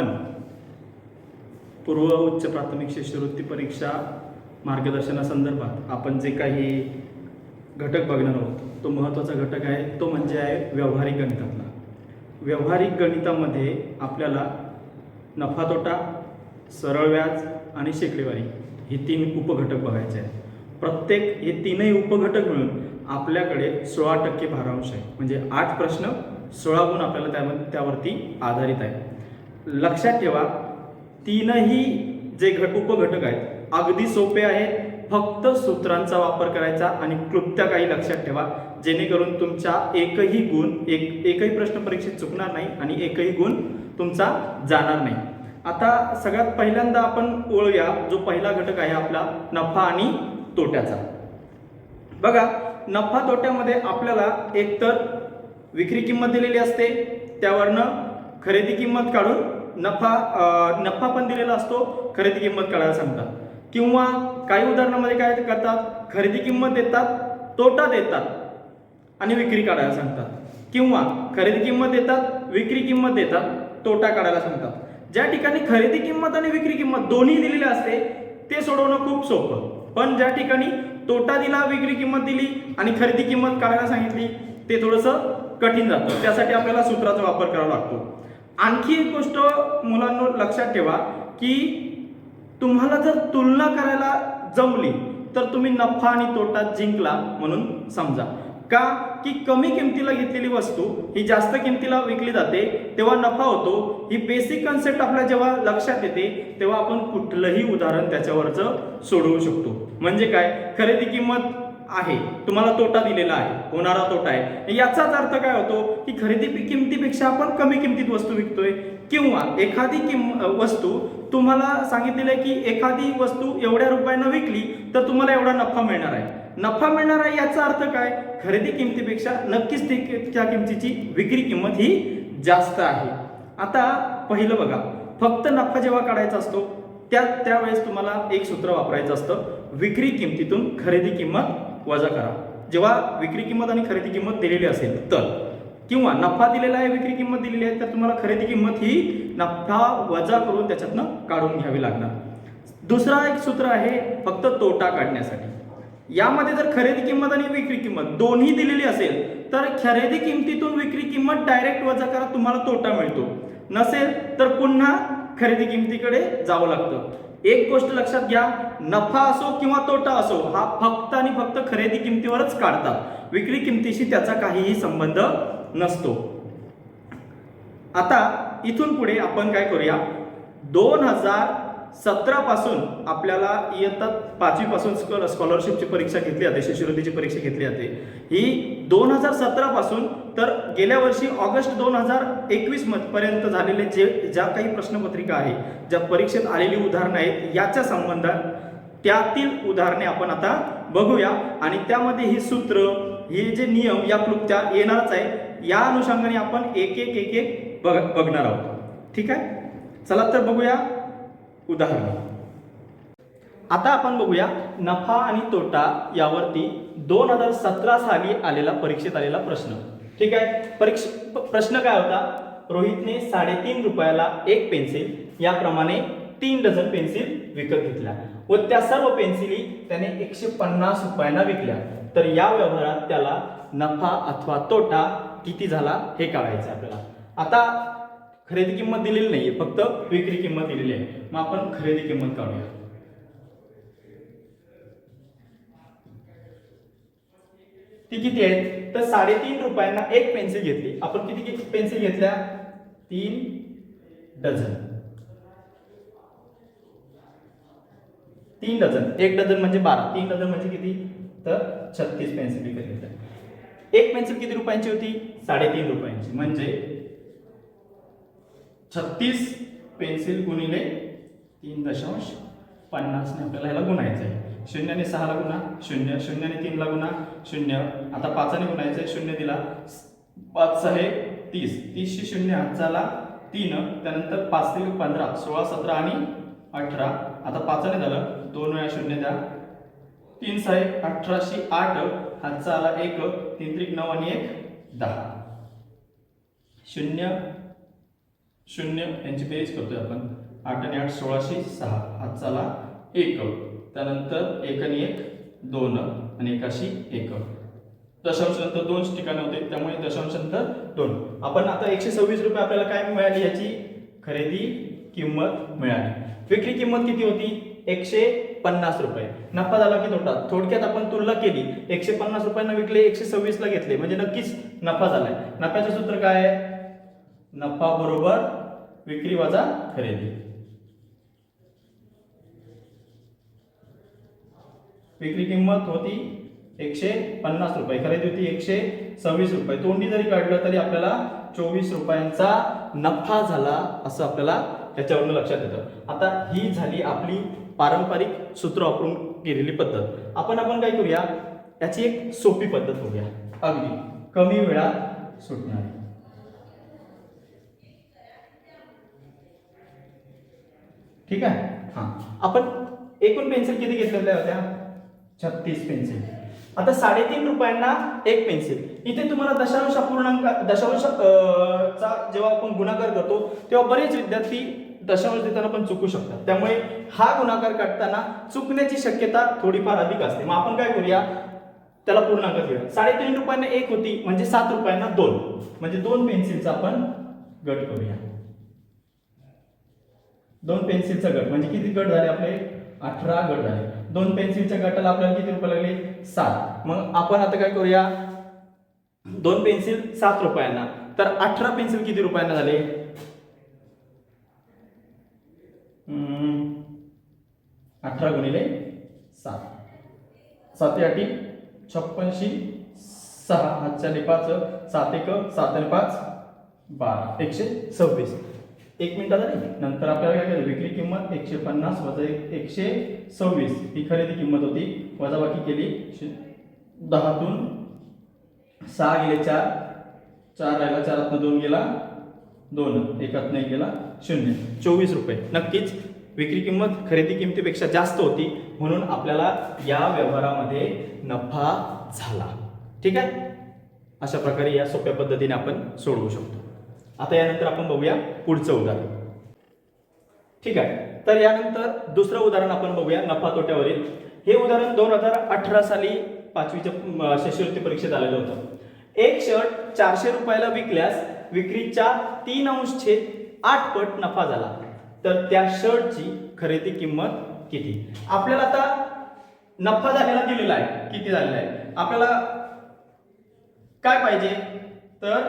आपण पूर्व उच्च प्राथमिक शिष्यवृत्ती परीक्षा मार्गदर्शनासंदर्भात आपण जे काही घटक बघणार आहोत तो महत्त्वाचा घटक आहे, तो म्हणजे आहे व्यावहारिक गणितातला. व्यावहारिक गणितामध्ये आपल्याला नफा तोटा, सरळ व्याज आणि शेकडेवारी ही 3 उपघटक बघायचे आहेत. प्रत्येक हे 3ही उपघटक मिळून आपल्याकडे 16% भारांश आहे, म्हणजे 8 प्रश्न 16 गुण आपल्याला त्यावरती आधारित आहे. लक्षात ठेवा, 3ही जे उपघटक आहेत अगदी सोपे आहेत. फक्त सूत्रांचा वापर करायचा आणि क्लुप्त्या काही लक्षात ठेवा, जेणेकरून तुमचा एकही प्रश्न परीक्षेत चुकणार नाही आणि एकही गुण तुमचा जाणार नाही. आता सगळ्यात पहिल्यांदा आपण ओळूया जो पहिला घटक आहे आपला नफा आणि तोट्याचा. बघा, नफा तोट्यामध्ये आपल्याला एकतर विक्री किंमत दिलेली असते, त्यावरनं खरेदी किंमत काढून नफा पण दिलेला असतो, खरेदी किंमत काढायला सांगतात. किंवा काही उदाहरणामध्ये काय करतात, खरेदी किंमत देतात, तोटा देतात आणि विक्री काढायला सांगतात. किंवा खरेदी किंमत देतात, विक्री किंमत देतात, तोटा काढायला सांगतात. ज्या ठिकाणी खरेदी किंमत आणि विक्री किंमत दोन्ही दिलेली असते ते सोडवणं खूप सोपं. पण ज्या ठिकाणी तोटा दिला, विक्री किंमत दिली आणि खरेदी किंमत काढायला सांगितली ते थोडंसं कठीण जातं. त्यासाठी आपल्याला सूत्राचा वापर करावा लागतो. आणखी एक गोष्ट मुलांनो लक्षात ठेवा की तुम्हाला जर तुलना करायला जमली तर तुम्ही नफा आणि तोटा जिंकला म्हणून समजा. का की कमी किमतीला घेतलेली वस्तू ही जास्त किमतीला विकली जाते तेव्हा नफा होतो. ही बेसिक कन्सेप्ट आपल्या जेव्हा लक्षात येते तेव्हा आपण कुठलंही उदाहरण त्याच्यावरचं सोडवू शकतो. म्हणजे काय, खरेदी किंमत आहे, तुम्हाला तोटा दिलेला आहे, होणारा तोटा आहे, याचाच अर्थ काय होतो की खरेदी किमतीपेक्षा आपण कमी किमतीत वस्तू विकतोय. किंवा एखादी वस्तू तुम्हाला सांगितलेलं आहे की एखादी वस्तू एवढ्या रुपयांना विकली तर तुम्हाला एवढा नफा मिळणार आहे. नफा मिळणार आहे याचा अर्थ काय, खरेदी किमतीपेक्षा नक्कीच त्या किमतीची विक्री किंमत ही जास्त आहे. आता पहिलं बघा, फक्त नफा जेव्हा काढायचा असतो त्यावेळेस तुम्हाला एक सूत्र वापरायचं असतं, विक्री किमतीतून खरेदी किंमत वजा करा. जेव्हा विक्री किंमत आणि खरेदी किंमत दिलेली असेल तर, किंवा नफा दिलेला आहे, विक्री किंमत दिलेली आहे, तर तुम्हाला खरेदी किंमत ही नफा वजा करून त्याच्यातनं काढून घ्यावी लागणार. दुसरा एक सूत्र आहे फक्त तोटा काढण्यासाठी. यामध्ये जर खरेदी किंमत आणि विक्री किंमत दोन्ही दिलेली असेल तर खरेदी किमतीतून विक्री किंमत डायरेक्ट वजा करा, तुम्हाला तोटा मिळतो. नसेल तर पुन्हा खरेदी किमतीकडे जावं लागतं. एक गोष्ट लक्षात घ्या, नफा असो किंवा तोटा असो हा फक्त आणि फक्त खरेदी किमतीवरच काढतात, विक्री किमतीशी त्याचा काहीही संबंध नसतो. आता इथून पुढे आपण काय करूया, 2017 पासून आपल्याला इयत्ता 5वी पासून स्कॉलरशिपची परीक्षा घेतली जाते, शिष्यवृत्तीची परीक्षा घेतली जाते. ही 2017 पासून तर गेल्या वर्षी ऑगस्ट 2021 पर्यंत झालेले ज्या काही प्रश्नपत्रिका आहे, ज्या परीक्षेत आलेली उदाहरणं आहेत याच्या संबंधात त्यातील उदाहरणे आपण आता बघूया आणि त्यामध्ये ही सूत्र, हे जे नियम या क्लुप्त्या येणारच आहे. या अनुषंगाने आपण एक एक बघणार आहोत. ठीक आहे, चला तर बघूया उदाहरण. आता आपण बघूया नफा आणि तोटा यावरती 2017 साली परीक्षेत आलेला प्रश्न. ठीक आहे, प्रश्न काय होता, रोहितने 3.5 रुपयाला एक पेन्सिल याप्रमाणे 3 डझन पेन्सिल विकत घेतल्या व त्या सर्व पेन्सिली त्याने 150 रुपयांना विकल्या. तर या व्यवहारात त्याला नफा अथवा तोटा किती झाला हे काढायचं आपल्याला. आता खरेदी किंमत दिलेली नाहीये, फक्त विक्री किंमत दिलेली आहे. मग आपण खरेदी किंमत काढूया. ती किती आहे, तर 3.5 रुपयांना एक पेन्सिल घेतली. आपण किती पेन्सिल घेतल्या, 3 डझन. 3 डझन, 1 डझन म्हणजे 12, 3 डझन म्हणजे किती, तर 36 पेन्सिल विकत घेतल्या. एक पेन्सिल किती रुपयांची होती, 3.5 रुपयांची. म्हणजे 36 पेन्सिल गुणिले 3.50 ने आपल्याला ह्याला गुणायचं आहे. 0 ने 6 ला गुणा 0, 0 ने 3 ला गुणा 0. आता 5 ने गुणायचं आहे, 0 दिला, 5 6 30, 30 शी 0 हात झाला 3, त्यानंतर 5 3 15, 16 17 आणि 18. आता 5 ने झालं, 2 वेळा 0 द्या, 3 6 18 शी 8 हातचा आला 1, 3 3 9 आणि 1 10. 0 शून्य यांची बेरीज करतोय आपण. 8 आणि 8 1606. हात झाला 1. त्यानंतर 1 आणि 1 2 आणि 1 दशांश नंतर 2 ठिकाणी होते, त्यामुळे दशांश नंतर 2. आपण आता 126 रुपये आपल्याला काय मिळाली, याची खरेदी किंमत मिळाली. विक्री किंमत किती होती? 150 रुपये. नफा झाला की तोटा? थोडक्यात आपण तुलना केली, 150 रुपयांना विकले, 126 ला घेतले, म्हणजे नक्कीच नफा झालाय. नफ्याचं सूत्र काय आहे? नफा बरोबर विक्री वजा खरेदी. विक्री किंमत होती 150 रुपये, खरेदी होती 126 रुपये. तोंडी जरी काढलं तरी आपल्याला 24 रुपयांचा नफा झाला, असं आपल्याला त्याच्यावरून लक्षात येतं. आता ही झाली आपली पारंपरिक सूत्र वापरून केलेली पद्धत. आपण काय करूया, याची एक सोपी पद्धत बघूया, अगदी कमी वेळात सुटणारी. ठीक आहे. आपण एकूण पेन्सिल किती घेतलेल्या होत्या? 36 पेन्सिल. आता 3.5 रुपयांना एक पेन्सिल. इथे तुम्हाला दशांश अपूर्णांक चा जेव्हा आपण गुणाकार करतो तेव्हा बरेच विद्यार्थी दशांश देताना पण चुकू शकतात, त्यामुळे हा गुणाकार काढताना चुकण्याची शक्यता थोडीफार अधिक असते. मग आपण काय करूया, त्याला पूर्णांक घेऊया. 3.5 रुपयांना एक होती, म्हणजे 7 रुपयांना 2, म्हणजे 2 पेन्सिलचा आपण गट करूया. 2 पेन्सिलचा गट म्हणजे किती गट झाले आपले? 18 गट झाले. 2 पेन्सिलच्या गटाला आपल्याला किती रुपये लागले? 7. मग आपण आता काय करूया, 2 पेन्सिल 7 रुपयांना, तर 18 पेन्सिल किती रुपयांना झाले? 18 गुणिले 7, 7 8 56, 6 हातच्याने 5, 7 1 7 आणि 5 12, 126. 1 मिनिट झाली. नंतर आपल्याला काय करायचं, विक्री किंमत 150 वजा 126 ही खरेदी किंमत होती, वजाबाकी केली. 10 तून 6 गेले 4, 4 राहिला, 4 2 गेला 2, 1 नाही गेला 0. 24 रुपये. नक्कीच विक्री किंमत खरेदी किमतीपेक्षा जास्त होती, म्हणून आपल्याला या व्यवहारामध्ये नफा झाला. ठीक आहे. अशा प्रकारे या सोप्या पद्धतीने आपण सोडवू शकतो. आता यानंतर आपण बघूया पुढचं उदाहरण. ठीक आहे. तर यानंतर दुसरं उदाहरण आपण बघूया नफा तोट्यावरील. हे उदाहरण 2018 साली 5वीच्या शिष्यवृत्ती परीक्षेत आलेलं होतं. एक शर्ट 400 रुपयाला विकल्यास विक्रीच्या 3/8 पट नफा झाला, तर त्या शर्टची खरेदी किंमत किती? आपल्याला आता नफा झालेला दिलेला आहे, किती झालेला आहे, आपल्याला काय पाहिजे, तर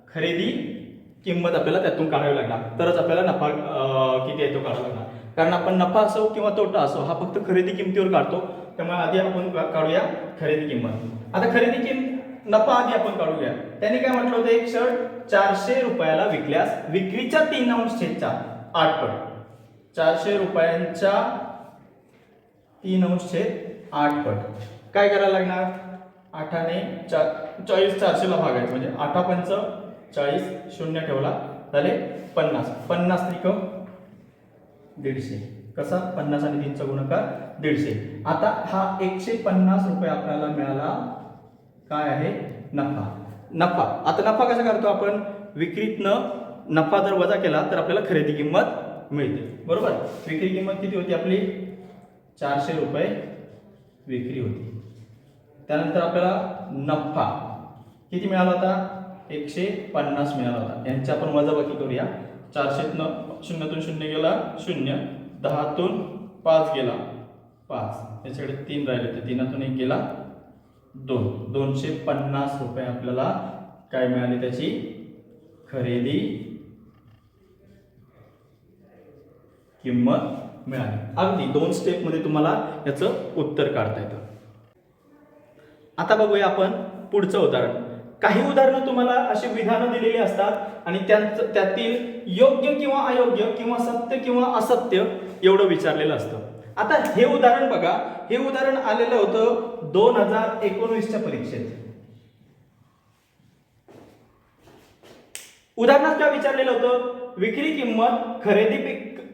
खरेदी किंमत आपल्याला त्यातून काढावी लागणार, तरच आपल्याला नफा किती आहे तो काढावा लागणार. कारण आपण नफा असो किंवा तोटा असो हा फक्त खरेदी किमतीवर काढतो, त्यामुळे आधी आपण काढूया खरेदी किंमत. आता खरेदी नफा आधी आपण काढूया. त्यांनी काय म्हटलं होतं, एक शर्ट 400 रुपयाला विकल्यास विक्रीच्या 3/8 पट, 400 रुपयांच्या 3/8 पट काय करायला लागणार, 8 ने 40 400 ला भागायचं, म्हणजे 8 पंच 40, 0 ठेवला झाले 50, 50 त्रिक 150. कसा 50 आणि 3 चा गुणाकार 150. आता हा 150 रुपये आपल्याला मिळाला, काय आहे, नफा. नफा आता नफा कसा करतो आपण, विक्रीतनं नफा जर वजा केला तर आपल्याला खरेदी किंमत मिळते, बरोबर. विक्री किंमत किती होती आपली, 400 रुपये विक्री होती. त्यानंतर आपल्याला नफा किती मिळाला होता, 150 मिळाला होता. यांची आपण वजाबाकी करूया. 400 0 0 गेला 0, 10 5 गेला 5, याच्याकडे 3 राहिले, तर 3 1 गेला 2, 250 रुपये आपल्याला काय मिळाले, त्याची खरेदी किंमत मिळाली. अगदी 2 स्टेप मध्ये तुम्हाला याचं उत्तर काढता येतं. आता बघूया आपण पुढचं उदाहरण. काही उदाहरणं तुम्हाला अशी विधानं दिलेली असतात आणि त्यातील योग्य किंवा अयोग्य किंवा सत्य किंवा असत्य एवढं विचारलेलं असतं. आता हे उदाहरण बघा, हे उदाहरण आलेलं होतं 2019च्या परीक्षेत. उदाहरणात काय विचारलेलं होतं, विक्री किंमत खरेदी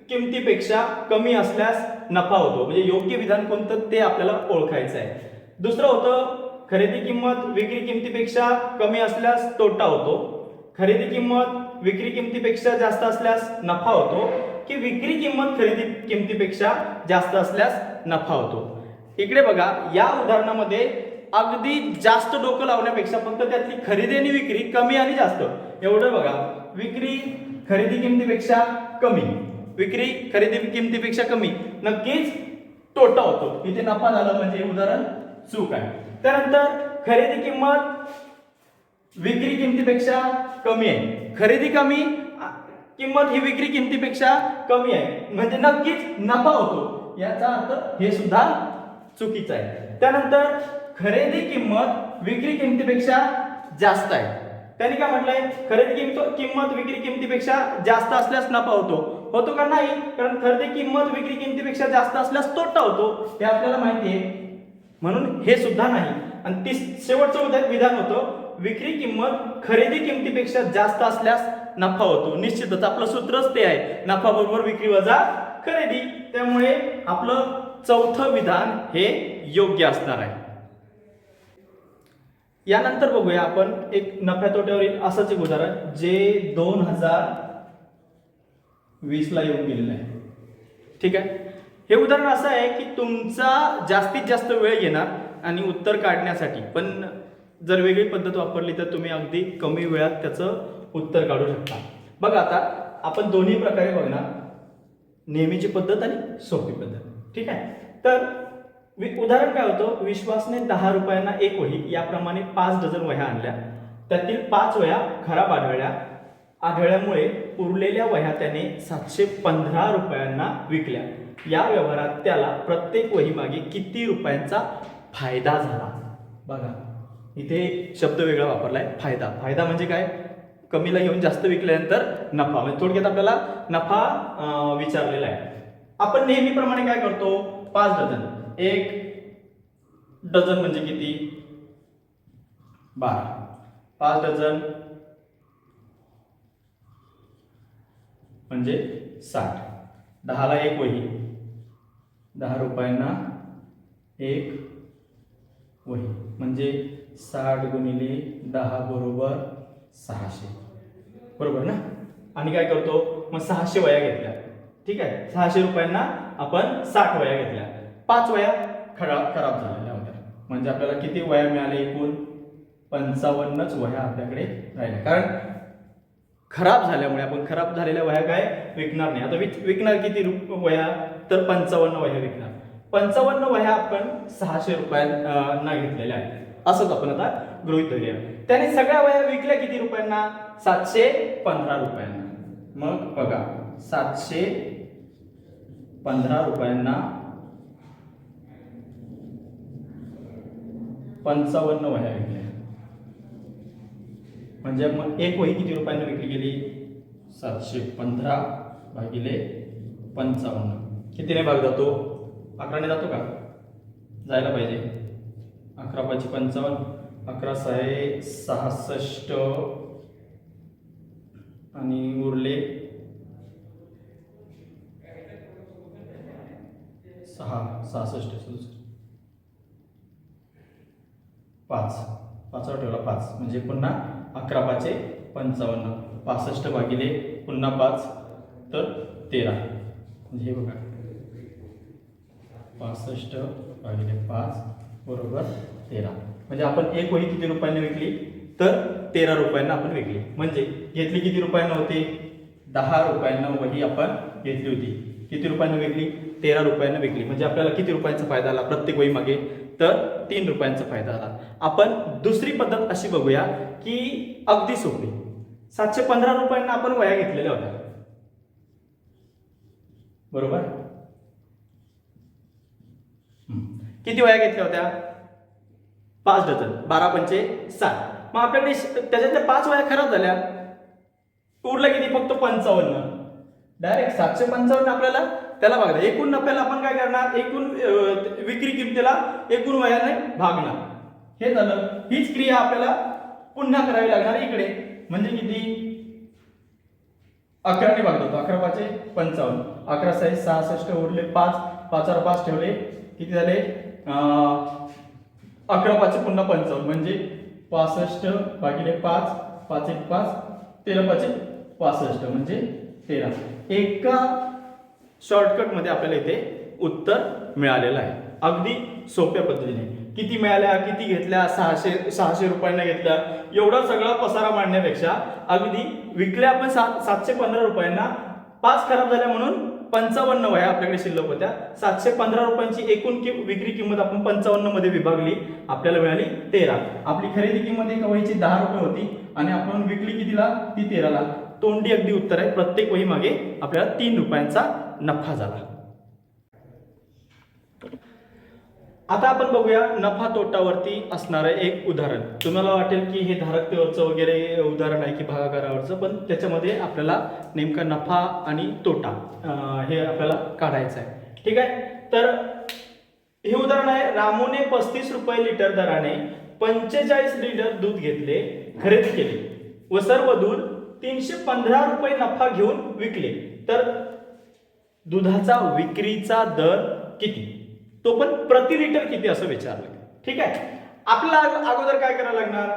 किमतीपेक्षा कमी असल्यास नफा होतो, म्हणजे योग्य विधान कोणतं ते आपल्याला ओळखायचं आहे. दुसरं होतं, खरेदी किंमत विक्री किमतीपेक्षा कमी असल्यास तोटा होतो. खरेदी किंमत विक्री किमतीपेक्षा जास्त असल्यास नफा होतो की विक्री किंमत खरेदी किमतीपेक्षा जास्त असल्यास नफा होतो? इकडे बघा, या उदाहरणामध्ये अगदी जास्त डोकं लावण्यापेक्षा फक्त त्यातली खरेदी आणि विक्री कमी आणि जास्त एवढं बघा. विक्री खरेदी किमतीपेक्षा कमी, विक्री खरेदी किमतीपेक्षा कमी, नक्कीच तोटा होतो. इथे नफा झाला म्हणजे हे उदाहरण चूक आहे. त्यानंतर खरेदी किंमत विक्री किमतीपेक्षा कमी आहे, खरेदी कमी किंमत ही विक्री किमतीपेक्षा कमी आहे म्हणजे नक्कीच नफा होतो. याचा अर्थ हे सुद्धा चुकीचं आहे. त्यानंतर खरेदी किंमत विक्री किमतीपेक्षा जास्त आहे. त्यांनी काय म्हटलंय? खरेदी किंमत विक्री किमतीपेक्षा जास्त असल्यास नफा होतो. होतो का? नाही, कारण खरेदी किंमत विक्री किमतीपेक्षा जास्त असल्यास तोटा होतो हे आपल्याला माहिती आहे, म्हणून हे सुद्धा नाही. आणि शेवटचं विधान होतं विक्री किंमत खरेदी किमतीपेक्षा जास्त असल्यास नफा होतो. निश्चितच आपलं सूत्रच ते आहे, नफा बरोबर विक्री वजा खरेदी. त्यामुळे आपलं चौथं विधान हे योग्य असणार आहे. यानंतर बघूया आपण एक नफ्या तोट्यावरील असंच एक उदाहरण जे 2020 ला येऊन गेलेलं आहे. ठीक आहे, हे उदाहरण असं आहे की तुमचा जास्तीत जास्त वेळ घेणार आणि उत्तर काढण्यासाठी, पण जर वेगळी पद्धत वापरली तर तुम्ही अगदी कमी वेळात त्याचं उत्तर काढू शकता. बघा, आता आपण दोन्ही प्रकारे बघणार, नेहमीची पद्धत आणि सोपी पद्धत. ठीक आहे, तर उदाहरण काय होतं? विश्वासने 10 रुपयांना एक वही याप्रमाणे 5 डझन वह्या आणल्या. त्यातील 5 वह्या खराब आढळल्यामुळे उरलेल्या वह्या त्याने 715 रुपयांना विकल्या. या व्यवहारात त्याला प्रत्येक वही मागे किती रुपयांचा फायदा झाला? बघा, इथे शब्द वेगळा वापरलाय, फायदा. फायदा म्हणजे काय? कमीला घेऊन जास्त विकल्यानंतर नफा, म्हणजे थोडक्यात आपल्याला नफा विचारलेला आहे. आपण नेहमीप्रमाणे काय करतो? 5 डझन, 1 डझन म्हणजे किती? 12. 5 डझन म्हणजे 60. 10 ला एक वही, 10 रुपयांना एक वही म्हणजे 60 गुणिले 10 बरोबर 600. बरोबर ना? आणि काय करतो मग? 600 वह्या घेतल्या. ठीक आहे, 600 रुपयांना आपण 60 वह्या घेतल्या. 5 वह्या खराब झालेल्या होत्या, म्हणजे आपल्याला किती वह्या मिळाल्या? एकूण 55च वह्या आपल्याकडे राहिल्या. कारण खराब झाल्यामुळे आपण खराब झालेल्या वह्या काय विकणार नाही. आता विकणार किती वह्या? तर 55 वह्या विकणार. 55 वह्या आपण 600 रुपयांना घेतलेल्या आहेत, असंच आपण आता गृहीत धरूया. त्याने सगळ्या वह्या विकल्या किती रुपयांना? 715 रुपयांना. मग बघा, 715 रुपयांना 55 वह्या विकल्या, म्हणजे मग एक वही किती रुपयांना विकली गेली? 715 भागिले 55. कितीने भाग जातो? 11ने जातो का? जायला पाहिजे. 11 × 5 = 55, 11 × 6 = 66 आणि उरले 66 5 5 ठेवला 5 म्हणजे पुन्हा 11 × 5 = 55, 65 भागिले पुन्हा 5 तर 13. म्हणजे हे बघा, 65 भागिले 5 बरोबर 13. म्हणजे आपण एक वही किती रुपयांना विकली? तर 13 रुपयांना आपण विकली. म्हणजे घेतली किती रुपयांना होती? 10 रुपयांना वही आपण घेतली होती. किती रुपयांना विकली? 13 रुपयांना विकली. म्हणजे आपल्याला किती रुपयांचा फायदा आला प्रत्येक वही मागे? तर 3 रुपयांचा फायदा आला. आपण दुसरी पद्धत अशी बघूया की अगदी सोपी. 715 रुपयांना आपण वह्या घेतलेल्या होत्या, बरोबर? किती वह्या घेतल्या होत्या? 5 डझन. 12 × 5 = 60. मग आपल्याकडे त्याच्यातल्या 5 वह्या खराब झाल्या, उरलं किती? फक्त 55. डायरेक्ट 755 आपल्याला त्याला भागणार. एकूण नफ्याला आपण काय करणार? एकूण विक्री किमतीला एकूण वह्याने भागणार. हे झालं. हीच क्रिया आपल्याला पुन्हा करावी लागणार इकडे. म्हणजे किती? 11 ने भागतो. 11 × 5 = 55, 11 × 6 = 66, उरले 5, 5 वर 5 ठेवले, किती झाले? 11 × 5 = पुन्हा 55 म्हणजे 65 भागिले 5, 5 × 1 = 5, 13 × 5 = 65 म्हणजे 13. एका शॉर्टकटमध्ये आपल्याला इथे उत्तर मिळालेलं आहे, अगदी सोप्या पद्धतीने. किती मिळाल्या, किती घेतल्या, 600 रुपयांना घेतल्या, एवढा सगळा पसारा मांडण्यापेक्षा अगदी विकल्या आपण 715 रुपयांना, 5 खराब झाल्या म्हणून 55 वह्या आपल्याकडे शिल्लक होत्या. 715 रुपयांची एकूण विक्री किंमत आपण 55 मध्ये विभागली, आपल्याला मिळाली 13. आपली खरेदी किंमत एका वहीची 10 रुपये होती आणि आपण विकली कितीला, ती 13ला. तोंडी अगदी उत्तर आहे. प्रत्येक वही मागे आपल्याला 3 रुपयांचा नफा झाला. आता आपण बघूया नफा तोटावरती असणारं एक उदाहरण. तुम्हाला वाटेल की हे धारकतेवरचं वगैरे उदाहरण आहे की भागाकारावरचं, पण त्याच्यामध्ये आपल्याला नेमका नफा आणि तोटा हे आपल्याला काढायचं आहे. ठीक आहे, तर हे उदाहरण आहे. रामूने 35 रुपये लिटर दराने 45 लिटर दूध घेतले, खरेदी केली व सर्व दूध 315 रुपये नफा घेऊन विकले, तर दुधाचा विक्रीचा दर किती, तो पण प्रति लिटर किती असं विचारलं. ठीक आहे, आपल्याला अगोदर काय करायला लागणार,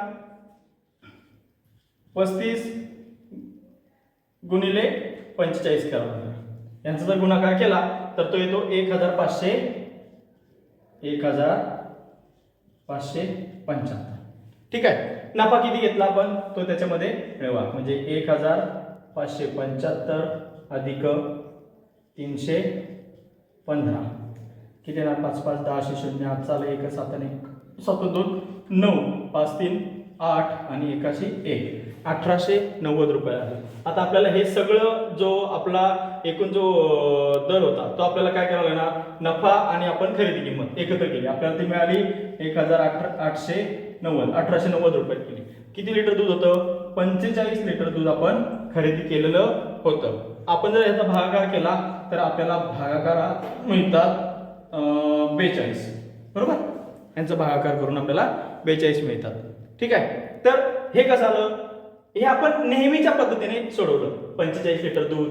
35 गुणिले 45 करावं लागणार. यांचा जर गुणाकार केला तर तो येतो 1575. ठीक आहे, नफा किती घेतला आपण तो त्याच्यामध्ये मिळवा, म्हणजे 1575 अधिक 315 किती येणार, 5 5 10 0 8 चाले 1 7 1 7 2 9 5 3 8 आणि 1 1 1890 रुपये आले. आता आपल्याला हे सगळं जो आपला एकूण जो दर होता तो आपल्याला काय करावा लागणार, नफा आणि आपण खरेदी किंमत एकत्र केली, आपल्याला ती मिळाली 1890 रुपये केली. किती लिटर दूध होतं, 45 लिटर दूध आपण खरेदी केलेलं होतं. आपण जर याचा भागाकार केला तर आपल्याला भागाकारात मिळतात 42, बरोबर. यांचा भागाकार करून आपल्याला 42 मिळतात. ठीक आहे, तर हे कसं आलं, हे आपण नेहमीच्या पद्धतीने सोडवलं. 45 लिटर दूध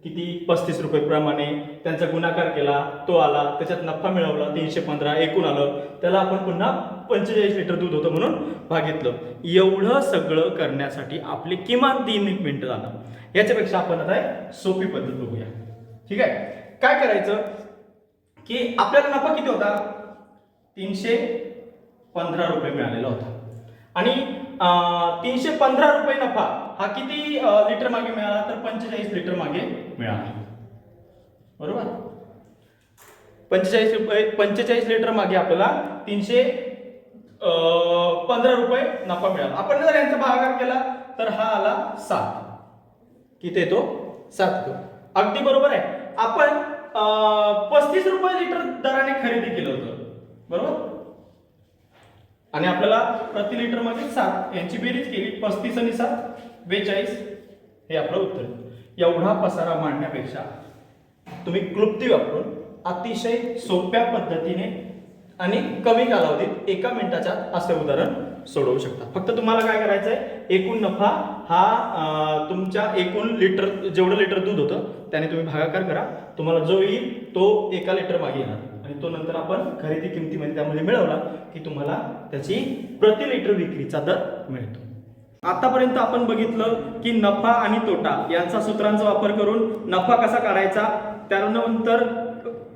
किती, 35 रुपये प्रमाणे, त्यांचा गुणाकार केला, तो आला, त्याच्यात नफा मिळवला 315, एकूण आलं, त्याला आपण पुन्हा 45 लिटर दूध होतं म्हणून भागितलं. एवढं सगळं करण्यासाठी आपले किमान 3 मिनिटं झालं. याच्यापेक्षा आपण आता सोपी पद्धत बघूया. ठीक आहे, काय करायचं की आपल्याला नफा किती होता, 315 रुपये मिळालेला होता आणि 315 रुपये नफा हा किती लिटर मागे मिळाला, तर 45 लिटर मागे मिळाला, बरोबर. 45 लिटर मागे आपल्याला 315 रुपये नफा मिळाला. आपण जर यांचा भागाकार केला तर हा आला 7. किती येतो, 7 येतो. अगदी बरोबर आहे. आपण 35 रुपये लिटर दराने खरेदी केलं होतं, बरोबर, आणि आपल्याला प्रति लिटर मध्ये 7, यांची बेरीज केली, 35 आणि 7 42, हे आपलं उत्तर. एवढा पसारा मांडण्यापेक्षा तुम्ही क्लुप्ती वापरून अतिशय सोप्या पद्धतीने आणि कमी कालावधीत 1 मिनिटाच्या असे उदाहरण सोडवू शकता. फक्त तुम्हाला काय करायचं आहे, एकूण नफा हा तुमच्या एकूण लिटर, जेवढं लिटर दूध होतं त्याने तुम्ही भागाकार करा, तुम्हाला जो येईल तो 1 लिटर मागे येणार आणि तो नंतर आपण खरेदी किमतीमध्ये त्यामध्ये मिळवला की तुम्हाला त्याची प्रति लिटर विक्रीचा दर मिळतो. आतापर्यंत आपण बघितलं की नफा आणि तोटा यांचा सूत्रांचा वापर करून नफा कसा काढायचा, त्यानंतर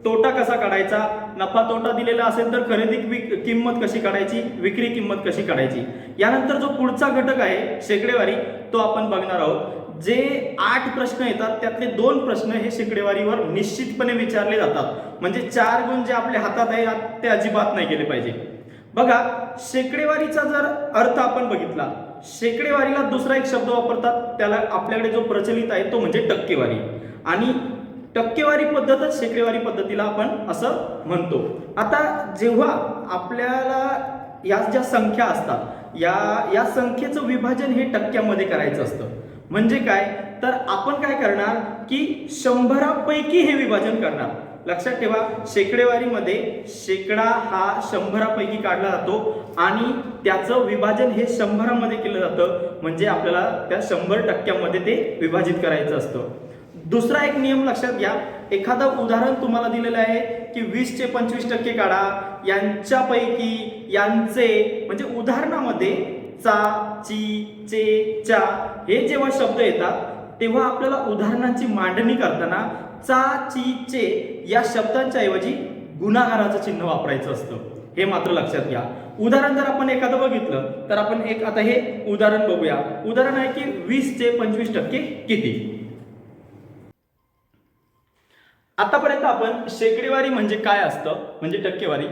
तोटा कसा काढायचा, नफा तोटा दिलेला असेल तर खरेदी किंमत कशी काढायची, विक्री किंमत कशी काढायची. यानंतर जो पुढचा घटक आहे शेकडेवारी, तो आपण बघणार आहोत. जे 8 प्रश्न येतात त्यातले 2 प्रश्न हे शेकडेवारीवर निश्चितपणे विचारले जातात, म्हणजे 4 गुण जे आपल्या हातात आहे ते अजिबात नाही गेले पाहिजे. बघा, शेकडेवारीचा जर अर्थ आपण बघितला, शेकडेवारीला दुसरा एक शब्द वापरतात, त्याला आपल्याकडे जो प्रचलित आहे तो म्हणजे टक्केवारी, आणि टक्केवारी पद्धतच शेकडेवारी पद्धतीला आपण असं म्हणतो. आता जेव्हा आपल्याला या ज्या संख्या असतात या संख्येचं विभाजन हे टक्क्यामध्ये करायचं असतं. म्हणजे काय, तर आपण काय करणार की 100पैकी हे विभाजन करणार. लक्षात ठेवा, शेकडेवारीमध्ये शेकडा हा 100पैकी काढला जातो आणि त्याचं विभाजन हे 100 मध्ये केलं जातं, म्हणजे आपल्याला त्या 100% ते विभाजित करायचं असतं. दुसरा एक नियम लक्षात घ्या, एखादं उदाहरण तुम्हाला दिलेलं आहे की 20 चे 25% काढा, यांच्यापैकी, यांचे, म्हणजे उदाहरणामध्ये चा, ची, चे, च्या हे जेव्हा शब्द येतात तेव्हा आपल्याला उदाहरणांची मांडणी करताना चा, ची, चे या शब्दांच्या ऐवजी गुणाकाराचं चिन्ह वापरायचं असतं, हे मात्र लक्षात घ्या. उदाहरण जर आपण एखादं बघितलं तर आपण आता हे उदाहरण बघूया. उदाहरण आहे की 20 चे 25% किती. आतापर्यंत आपण शेकडेवारी म्हणजे काय असतं म्हणजे टक्केवारी.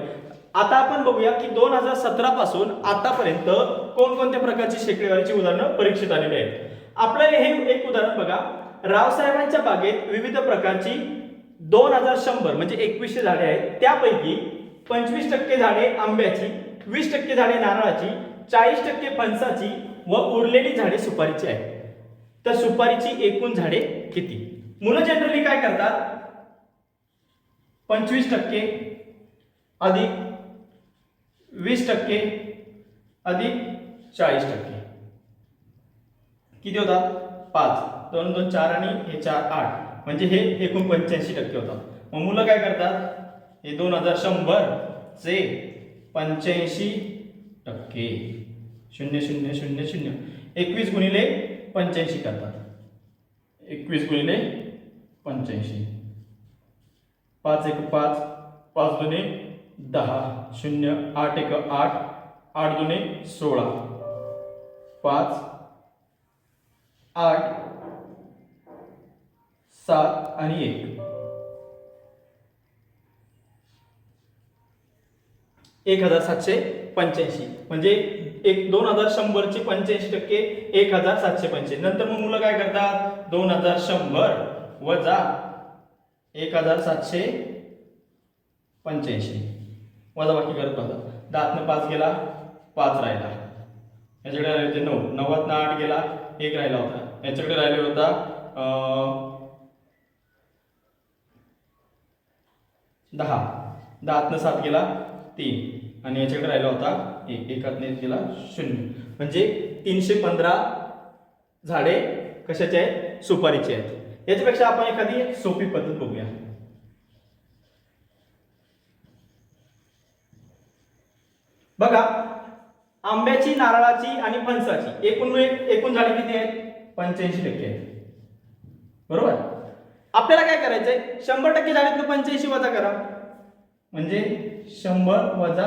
आता आपण बघूया की 2017 पासून आतापर्यंत कोणकोणत्या प्रकारची शेकडेवारीची उदाहरणं परीक्षेत आलेली आहेत. आपलं हे एक उदाहरण बघा. रावसाहेबांच्या बागेत विविध प्रकारची 2100 म्हणजे 2100 झाडे आहेत. त्यापैकी 25% झाडे आंब्याची, 20% झाडे नारळाची, 40% फणसाची व उरलेली झाडे सुपारीची आहेत. तर सुपारीची एकूण झाडे किती. मुलं जनरली काय करतात, 25% अधिक 20% अधिक 40% किती होतात 5, 2 2 4 आणि हे 4 8 म्हणजे हे एकूण 85% होतात. मग मुलं काय करतात, हे 2100 चे 85% 0 0 0 0 21 गुणिले 85 करतात. 21 गुणिले 85, 5 1 5, 5 2 10, 0 8 1 8, 8 2 16, 5 8 7 आणि 1 1785 म्हणजे 2100 चे 85% 1785. नंतर मग मुलं काय करतात, 2100 वजा 1785 वजा बाकी करत होता. 10 5 गेला, 5 राहिला. याच्याकडे राहिले होते 9, 9 8 गेला, 1 राहिला होता. याच्याकडे राहिले होता 10, 10 7 गेला 3 आणि याच्याकडे राहिला होता 1, 1 गेला 0 म्हणजे 315 झाडे कशाचे आहेत, सुपारीचे आहेत. याच्यापेक्षा आपण एखादी सोपी पद्धत बघूया. बघा, आंब्याची, नारळाची आणि फणसाची एकूण झाडे किती आहेत, 85% आहेत. बरोबर. आपल्याला काय करायचंय, 100% झाडातलं 85 वजा करा म्हणजे 100 वजा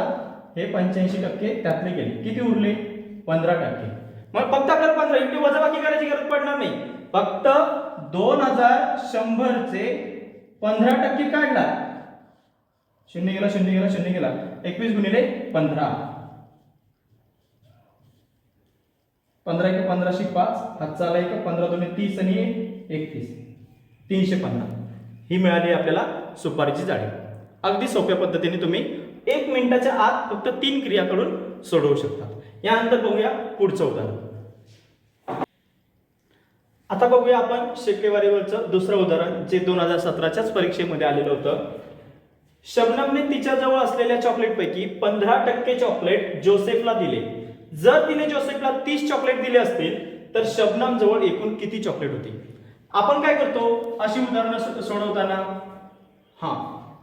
हे 85% त्यातले गेले, किती उरले 15%. मग फक्त आपल्याला 15 इकडे वजाबाकी करायची गरज पडणार नाही. फक्त 2100 चे 15% काढला, 0 गेला 0 गेला 0 गेला, 21 गुणिले 15, 15 1 15 5, हातचा आला 1, 15 2 30 आणि 31, 315 ही मिळाली आपल्याला सुपारीची झाडे. अगदी सोप्या पद्धतीने तुम्ही 1 मिनिटाच्या आत फक्त 3 क्रिया करून सोडवू शकता. यानंतर बघूया पुढचं उदाहरण. आता बघूया आपण शेकडेवारीवरचं दुसरं उदाहरण जे 2017च्याच परीक्षेमध्ये आलेलं होतं. शबनमने तिच्याजवळ असलेल्या चॉकलेटपैकी 15% चॉकलेट जोसेफला दिले. जर तिने जोसेफला 30 चॉकलेट दिले असतील तर शबनम जवळ एकूण किती चॉकलेट होती. आपण काय करतो अशी उदाहरणं सोडवताना,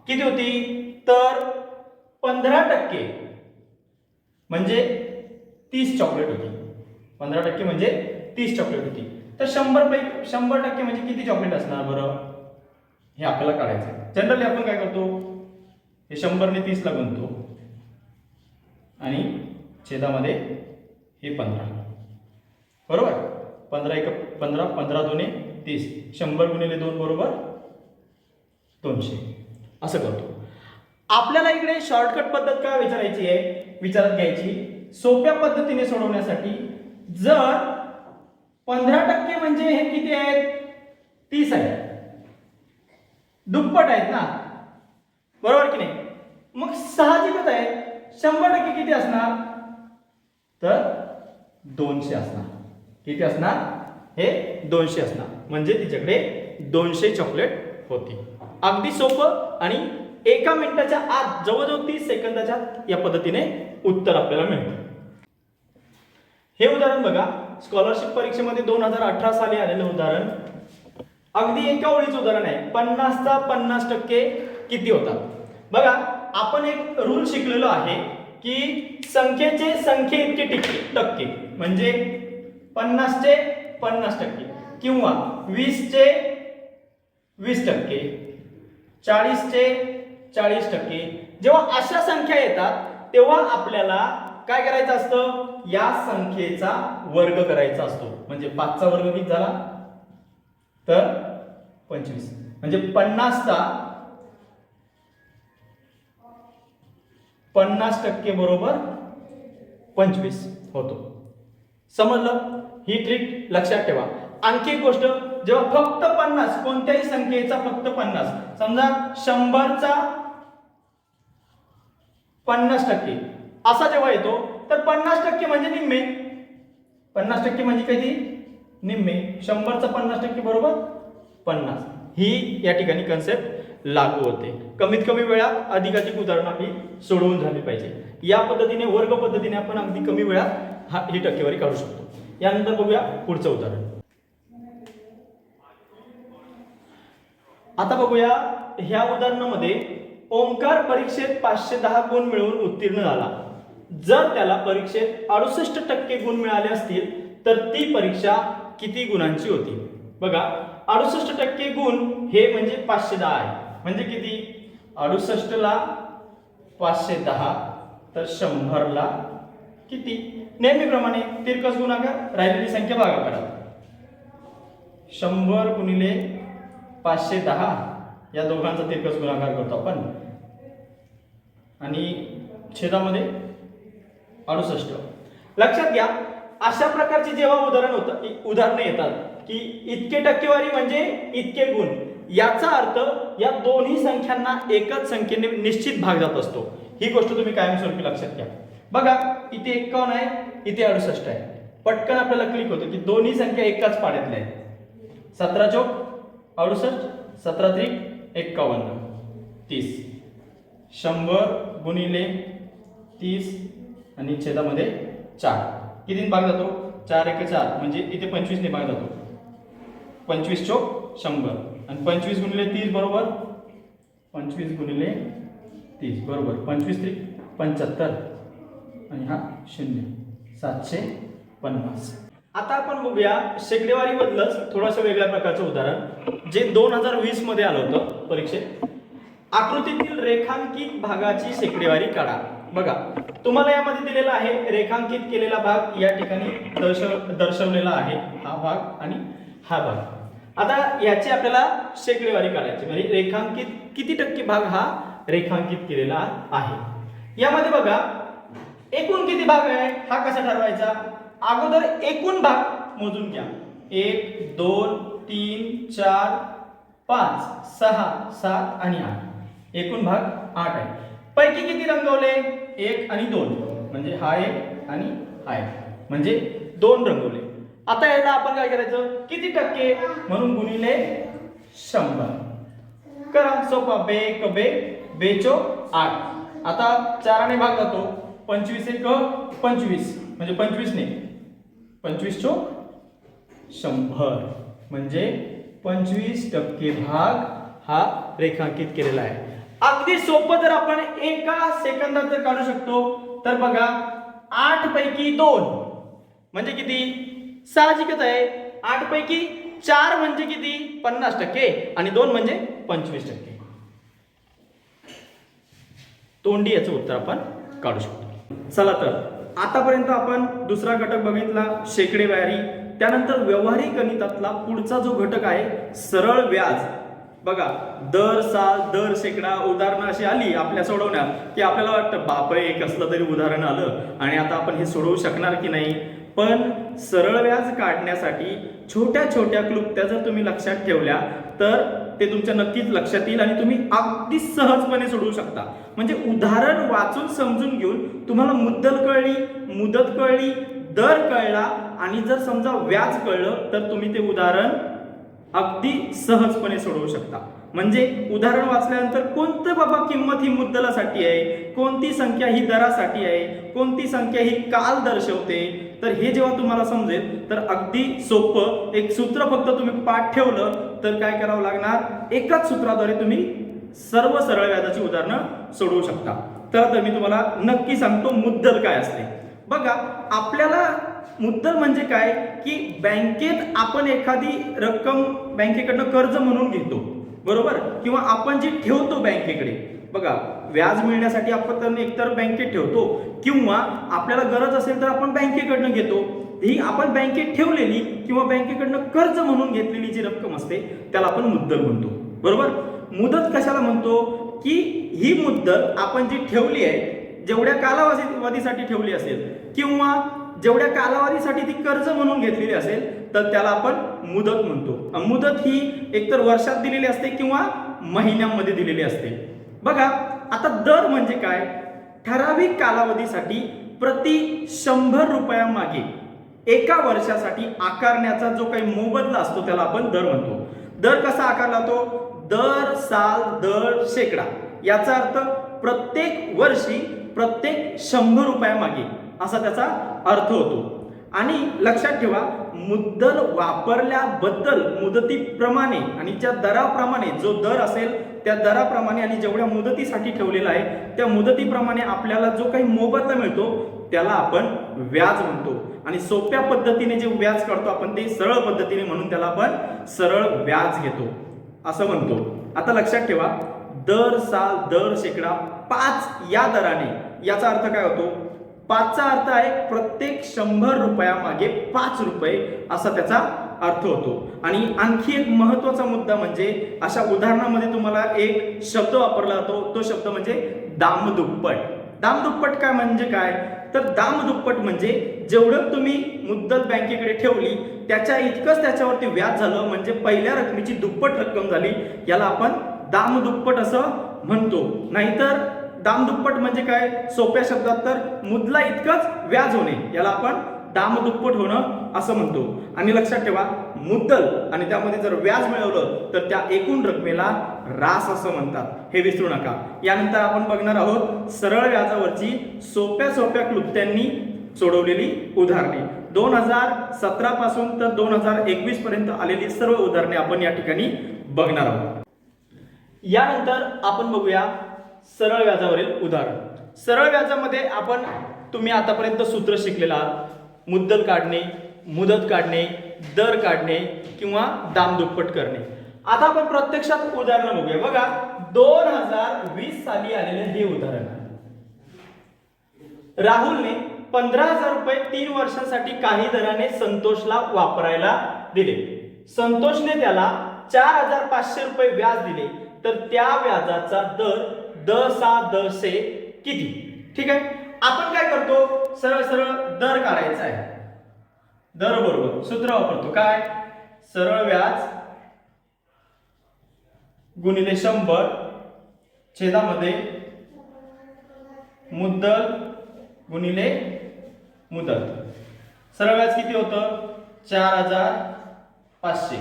किती होती तर 15% म्हणजे 30 चॉकलेट होती. 15% म्हणजे 30 चॉकलेट होती. तर 100% म्हणजे किती चॉकलेट असणार बरं, हे आपल्याला काढायचं. जनरली आपण काय करतो, हे 100 ने 30 ला गुणतो आणि छेदामध्ये हे 15, बरोबर. 15 1 15, 15 2 30, 100 गुणिले 2 बरोबर 200 असं करतो. आपल्याला इकडे शॉर्टकट पद्धत काय विचारात घ्यायची. सोप्या पद्धतीने सोडवण्यासाठी जर 15% म्हणजे हे किती आहेत 30 आहेत, दुप्पट आहेत ना, बरोबर की नाही. मग साहजिकच आहे 100% किती असणार तर 200 असणार. किती असणार, हे 200 असणार म्हणजे तिच्याकडे 200 चॉकलेट होती. अगदी सोपं आणि 1 मिनिटाच्या आत जवळजवळ 30 सेकंदाच्या या पद्धतीने उत्तर आपल्याला मिळतं. हे उदाहरण बघा, स्कॉलरशिप परीक्षेमध्ये 2018 साली आलेलं उदाहरण. अगदी एका ओळीचं उदाहरण आहे. 50चा 50% किती होतात. बघा, आपण एक रूल शिकलेलो आहे की संख्येचे संख्ये इतके टक्के म्हणजे 50 चे 50%. किंवा 20चे 20%, 40चे 40%, जेव्हा अशा संख्या येतात तेव्हा आपल्याला काय करायचं असतं, या संख्येचा वर्ग करायचा असतो. म्हणजे 5चा वर्ग किती झाला तर 25, म्हणजे 50चा 50% बरोबर 25 होतो. समजलं? ही ट्रिक लक्षात ठेवा. आणखी एक गोष्ट, जेव्हा फक्त 50, कोणत्याही संख्येचा फक्त 50, समजा 100चा 50% असा जेव्हा येतो तर 50% म्हणजे निम्मे. 50% म्हणजे किती? निम्मे. 100चा 50% बरोबर 50. ही या ठिकाणी कन्सेप्ट लागू होते. कमीत कमी वेळात अधिकाधिक उदाहरणं आपली सोडवून झाली पाहिजे. या पद्धतीने वर्ग पद्धतीने आपण अगदी कमी वेळात ही टक्केवारी काढू शकतो. यानंतर बघूया पुढचं उदाहरण. आता बघूया ह्या उदाहरणामध्ये ओंकार परीक्षेत 510 गुण मिळवून उत्तीर्ण झाला. जर त्याला परीक्षेत 68% गुण मिळाले असतील तर ती परीक्षा किती गुणांची होती? बघा, 68% गुण हे म्हणजे 510 आहे. म्हणजे किती? 68ला 510 तर 100ला किती? नेहमीप्रमाणे तिरकस गुणाकार, राहिलेली संख्या भागाकारात. 100 गुणिले 510 या दोघांचा तिरकस गुणाकार करतो आपण आणि छेदामध्ये 68. लक्षात घ्या, अशा प्रकारची जेव्हा उदाहरणं येतात की इतके टक्केवारी म्हणजे इतके गुण, याचा अर्थ या दोन्ही संख्यांना एकच संख्येने निश्चित भाग जात असतो. ही गोष्ट तुम्ही कायमस्वरूपी लक्षात घ्या. बघा, इथे 51 आहे, इथे 68 आहे. पटकन आपल्याला क्लिक होतं की दोन्ही संख्या एकाच पाड्यातल्या आहेत. 17 चौक 68, 17 त्रिक 51, 30. 100 गुणिले 30 आणि छेदामध्ये 4 कितीने भाग जातो? 4 1 4, म्हणजे इथे 25 ने भाग जातो. 25 चौक 100 आणि 25 गुणिले 30 बरोबर 25 गुणिले 30 बरोबर 25 त्रिक 75 आणि हा 0, 750. आता आपण बघूया शेकडेवारी बद्दलच थोडंसं वेगळ्या प्रकारचं उदाहरण जे 2020 मध्ये आलं होतं परीक्षेत. आकृतीतील रेखांकित भागाची शेकडेवारी काढा. बघा, तुम्हाला यामध्ये दिलेला आहे रेखांकित केलेला भाग या ठिकाणी दर्शवलेला आहे, हा भाग आणि हा भाग. आता याची आपल्याला शेकडेवारी काढायची, म्हणजे रेखांकित किती टक्के भाग हा रेखांकित केलेला आहे. यामध्ये बघा एकूण किती भाग आहे हा कसा ठरवायचा? अगोदर एकूण भाग मोजून घ्या. 1 2 3 4 5 6 7 आणि 8. एकूण भाग 8 आहे. पैकी किती रंगवले? 1 आणि 2, म्हणजे हा 1 आणि हा 1, म्हणजे 2 रंगवले. आता याला आपण काय करायचं? किती टक्के? म्हणून गुणिले 100 करा. सोपा. बे एक बे, बेचो 8. आता 4 ने भाग जातो. 25 एक 25, म्हणजे 25 ने 25 चौक 100, म्हणजे 25% भाग हा रेखांकित केलेला आहे. अगदी सोपं जर आपण एका सेकंदात जर काढू शकतो तर बघा, 8 पैकी 2 म्हणजे किती? साहजिकच आहे. 8 पैकी 4 म्हणजे किती? 50% आणि 2 म्हणजे 25%. तोंडी याचं उत्तर आपण काढू शकतो. चला तर आतापर्यंत आपण दुसरा घटक बघितला शेकडेवारी. त्यानंतर व्यवहारिक गणितातला पुढचा जो घटक आहे सरळ व्याज. बघा, दर साल दर शेकडा उदाहरणं अशी आली आपल्या सोडवण्यात की आपल्याला वाटतं बापरे कसलं तरी उदाहरण आलं आणि आता आपण हे सोडवू शकणार की नाही. पण सरळ व्याज काढण्यासाठी छोट्या छोट्या क्लुप्त्या जर तुम्ही लक्षात ठेवल्या तर ते तुमच्या नक्कीच लक्षात येईल आणि तुम्ही अगदी सहजपणे सोडवू शकता. म्हणजे उदाहरण वाचून समजून घेऊन तुम्हाला मुद्दल कळली, मुदत कळली, दर कळला आणि जर समजा व्याज कळलं तर तुम्ही ते उदाहरण अगदी सहजपणे सोडवू शकता. म्हणजे उदाहरण वाचल्यानंतर कोणतं बाबा किंमत ही मुद्दलासाठी आहे, कोणती संख्या ही दरासाठी आहे, कोणती संख्या ही काल दर्शवते, तर हे जेव्हा तुम्हाला समजेल तर अगदी सोपं एक सूत्र फक्त तुम्ही पाठ ठेवलं तर काय करावं लागणार? एकाच सूत्राद्वारे तुम्ही सर्व सरळ व्याजाची उदाहरणं सोडवू शकता. तर मी तुम्हाला नक्की सांगतो मुद्दल काय असते. बघा, आपल्याला मुद्दल म्हणजे काय की बँकेत आपण एखादी रक्कम बँकेकडनं कर्ज म्हणून घेतो, बरोबर, किंवा आपण जी ठेवतो बँकेकडे, बघा व्याज मिळण्यासाठी आपण एकतर बँकेत ठेवतो किंवा आपल्याला गरज असेल तर आपण बँकेकडनं घेतो. ही आपण बँकेत ठेवलेली किंवा बँकेकडनं कर्ज म्हणून घेतलेली जी रक्कम असते त्याला आपण मुद्दल म्हणतो, बरोबर. मुदत कशाला म्हणतो की ही मुद्दल आपण जी ठेवली आहे जेवढ्या कालावधीसाठी ठेवली असेल किंवा जेवढ्या कालावधीसाठी ती कर्ज म्हणून घेतलेली असेल तर त्याला आपण मुदत म्हणतो. मुदत ही एकतर वर्षात दिलेली असते किंवा महिन्यामध्ये दिलेली असते. बघा आता दर म्हणजे काय, ठराविक कालावधीसाठी प्रति 100 रुपयामागे एका वर्षासाठी आकारण्याचा जो काही मोबदला असतो त्याला आपण दर म्हणतो. दर कसा आकारला जातो, दर साल दर शेकडा, याचा अर्थ प्रत्येक वर्षी प्रत्येक 100 रुपयामागे असा त्याचा अर्थ होतो. आणि लक्षात ठेवा मुद्दल वापरल्याबद्दल मुदतीप्रमाणे आणि ज्या दराप्रमाणे जो दर असेल त्या दराप्रमाणे आणि जेवढ्या मुदतीसाठी ठेवलेला आहे त्या मुदतीप्रमाणे आपल्याला जो काही मोबदला मिळतो त्याला आपण व्याज म्हणतो. आणि सोप्या पद्धतीने जे व्याज काढतो आपण ते सरळ पद्धतीने म्हणून त्याला आपण सरळ व्याज घेतो असं म्हणतो. आता लक्षात ठेवा दर साल दर शेकडा 5 या दराने, याचा अर्थ काय होतो, 5चा अर्थ आहे प्रत्येक 100 रुपयामागे 5 रुपये असा त्याचा अर्थ होतो. आणि आणखी एक महत्वाचा मुद्दा म्हणजे अशा उदाहरणामध्ये तुम्हाला एक शब्द वापरला जातो, तो शब्द म्हणजे दामदुप्पट. दामदुप्पट काय म्हणजे काय, तर दामदुप्पट म्हणजे जेवढं तुम्ही मुद्दल बँकेकडे ठेवली त्याच्या इतकंच त्याच्यावरती व्याज झालं, म्हणजे पहिल्या रकमेची दुप्पट रक्कम झाली, याला आपण दामदुप्पट असं म्हणतो. नाहीतर दामदुप्पट म्हणजे काय, सोप्या शब्दात तर मुद्दला इतकंच व्याज होणे, याला आपण दामदुप्पट होणं असं म्हणतो. आणि लक्षात ठेवा मुद्दल आणि त्यामध्ये जर व्याज मिळवलं तर त्या एकूण रकमेला रास असं म्हणतात, हे विसरू नका. यानंतर आपण बघणार आहोत सरळ व्याजावरची सोप्या सोप्या क्लुप्त्यांनी सोडवलेली उदाहरणे. 2017 पासून तर 2021 पर्यंत आलेली सर्व उदाहरणे आपण या ठिकाणी बघणार आहोत. यानंतर आपण बघूया सरळ व्याजावरील उदाहरण. सरळ व्याजामध्ये आपण तुम्ही आतापर्यंत सूत्र शिकलेला आहात, मुद्दल काढणे, मुदत काढणे, दर काढणे किंवा दामदुप्पट करणे. आता आपण प्रत्यक्षात उदाहरण बघूया. बघा 2020 साली आलेले हे उदाहरण आहे. राहुलने 15,000 रुपये 3 वर्षांसाठी काही दराने संतोषला वापरायला दिले. संतोषने त्याला 4,500 रुपये व्याज दिले, तर त्या व्याजाचा दर दसे किती. ठीक आहे, आपण काय करतो, सरळ सरळ दर काढायचा आहे. दर बरोबर सूत्र वापरतो काय, सरळ व्याज गुणिले 100 छेदामध्ये मुद्दल गुणिले मुदत. सरळ व्याज किती होतं, 4,500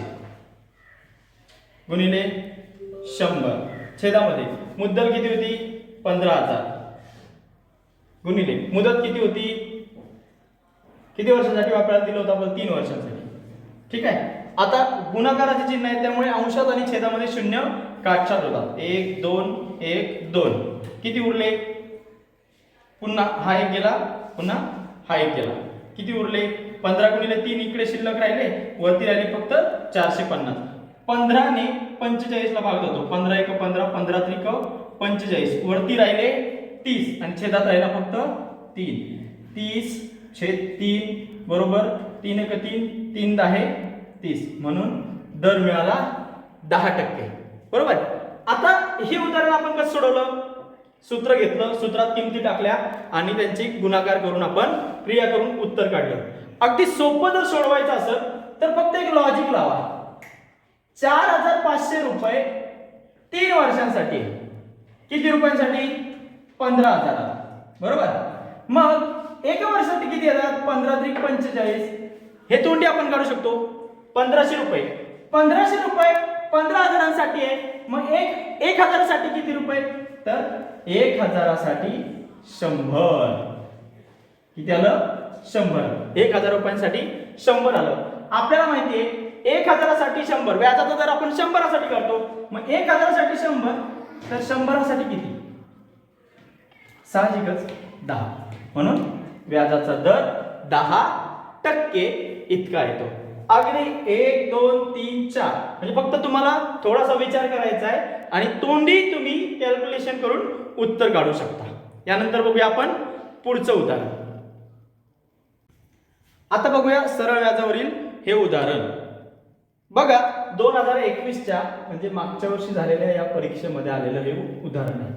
गुणिले 100 छेदामध्ये मुद्दल किती होती, 15,000 गुणिले मुदत किती होती, किती वर्षांसाठी वापरायला दिलं होतं आपण, 3 वर्षांसाठी. ठीक आहे, आता गुणाकाराचे चिन्ह आहे त्यामुळे अंशात आणि छेदामध्ये शून्य काटछाट होतात. 1 2 1 2 किती उरले, पुन्हा हा एक गेला, पुन्हा हा एक गेला, किती उरले, 15 गुणिले 3 इकडे शिल्लक राहिले, वरती राहिले फक्त 450. 15 ने 45 ला भाग जातो, 15 1 15 15 3 45, वरती राहिले 30 आणि छेदात राहिला फक्त 3. 30 छेद 3 बरोबर 3 1 3 3 10 30, म्हणून दर मिळाला 10%. बरोबर. आता हे उदाहरण आपण कसं सोडवलं, सूत्र घेतलं, सूत्रात किमती टाकल्या आणि त्यांची गुणाकार करून आपण क्रिया करून उत्तर काढलं. अगदी सोपं जर सोडवायचं असेल तर फक्त एक लॉजिक लावा. 4,500 रुपये 3 वर्षांसाठी, किती रुपयांसाठी, 15,000. बरोबर. मग एका वर्षासाठी किती येतात, 15 3 45, हे तोंडी आपण काढू शकतो. 1,500 रुपये, 1,500 रुपये 15,000साठी आहे. मग 1,000 साठी किती रुपये, तर 1,000 साठी 100. किती आलं, 100. 1,000 रुपयांसाठी 100 आलं. आपल्याला माहिती आहे 1,000 साठी 100, व्याजाचा दर आपण 100 साठी काढतो. मग 1,000 साठी 100, तर 100 साठी किती, साहजिकच 10. म्हणून व्याजाचा दर 10 टक्के इतका येतो. अगदी 1 2 3 4 म्हणजे फक्त तुम्हाला थोडासा विचार करायचा आहे आणि तोंडी तुम्ही कॅल्क्युलेशन करून उत्तर काढू शकता. यानंतर बघूया आपण पुढचं उदाहरण. आता बघूया सरळ व्याजावरील हे उदाहरण. बघा 2021च्या म्हणजे मागच्या वर्षी झालेल्या या परीक्षेमध्ये आलेलं हे उदाहरण आहे.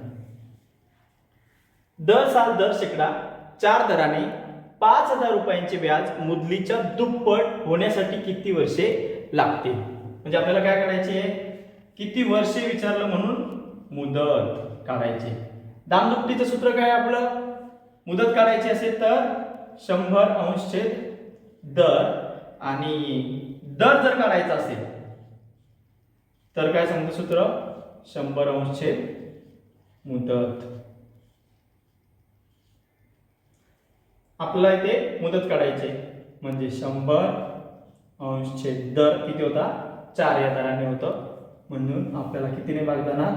दर साल दर शेकडा 4 दराने 5,000 रुपयांचे व्याज मुदलीच्या दुप्पट होण्यासाठी किती वर्षे लागतील. म्हणजे आपल्याला काय करायचे आहे, किती वर्षे विचारलं म्हणून मुदत काढायची. दामदुपटीचं सूत्र काय आपलं, मुदत काढायची असेल तर 100 अंश छेद दर आणि दर जर काढायचा असेल तर काय सांगतं सूत्र, 100 अंश छेद मुदत. आपल्याला इथे मुदत काढायची म्हणजे 100 अंश छेद दर किती होता, 4 या दराने होतं. म्हणून आपल्याला कितीने भाग जाणार,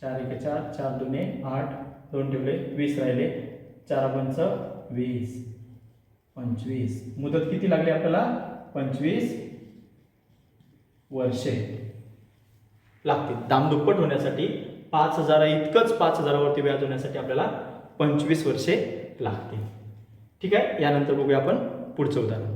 4 1 4 4 2 8 2 ठेवले 20 राहिले, 4 पंच 20 25. मुदत किती लागली आपल्याला, 25 वर्षे लागतील. दामदुप्पट होण्यासाठी 5,000 इतकंच 5,000 वरती व्याज होण्यासाठी आपल्याला 25 वर्षे लागतील. ठीक आहे. यानंतर बघूया आपण पुढचं उदाहरण.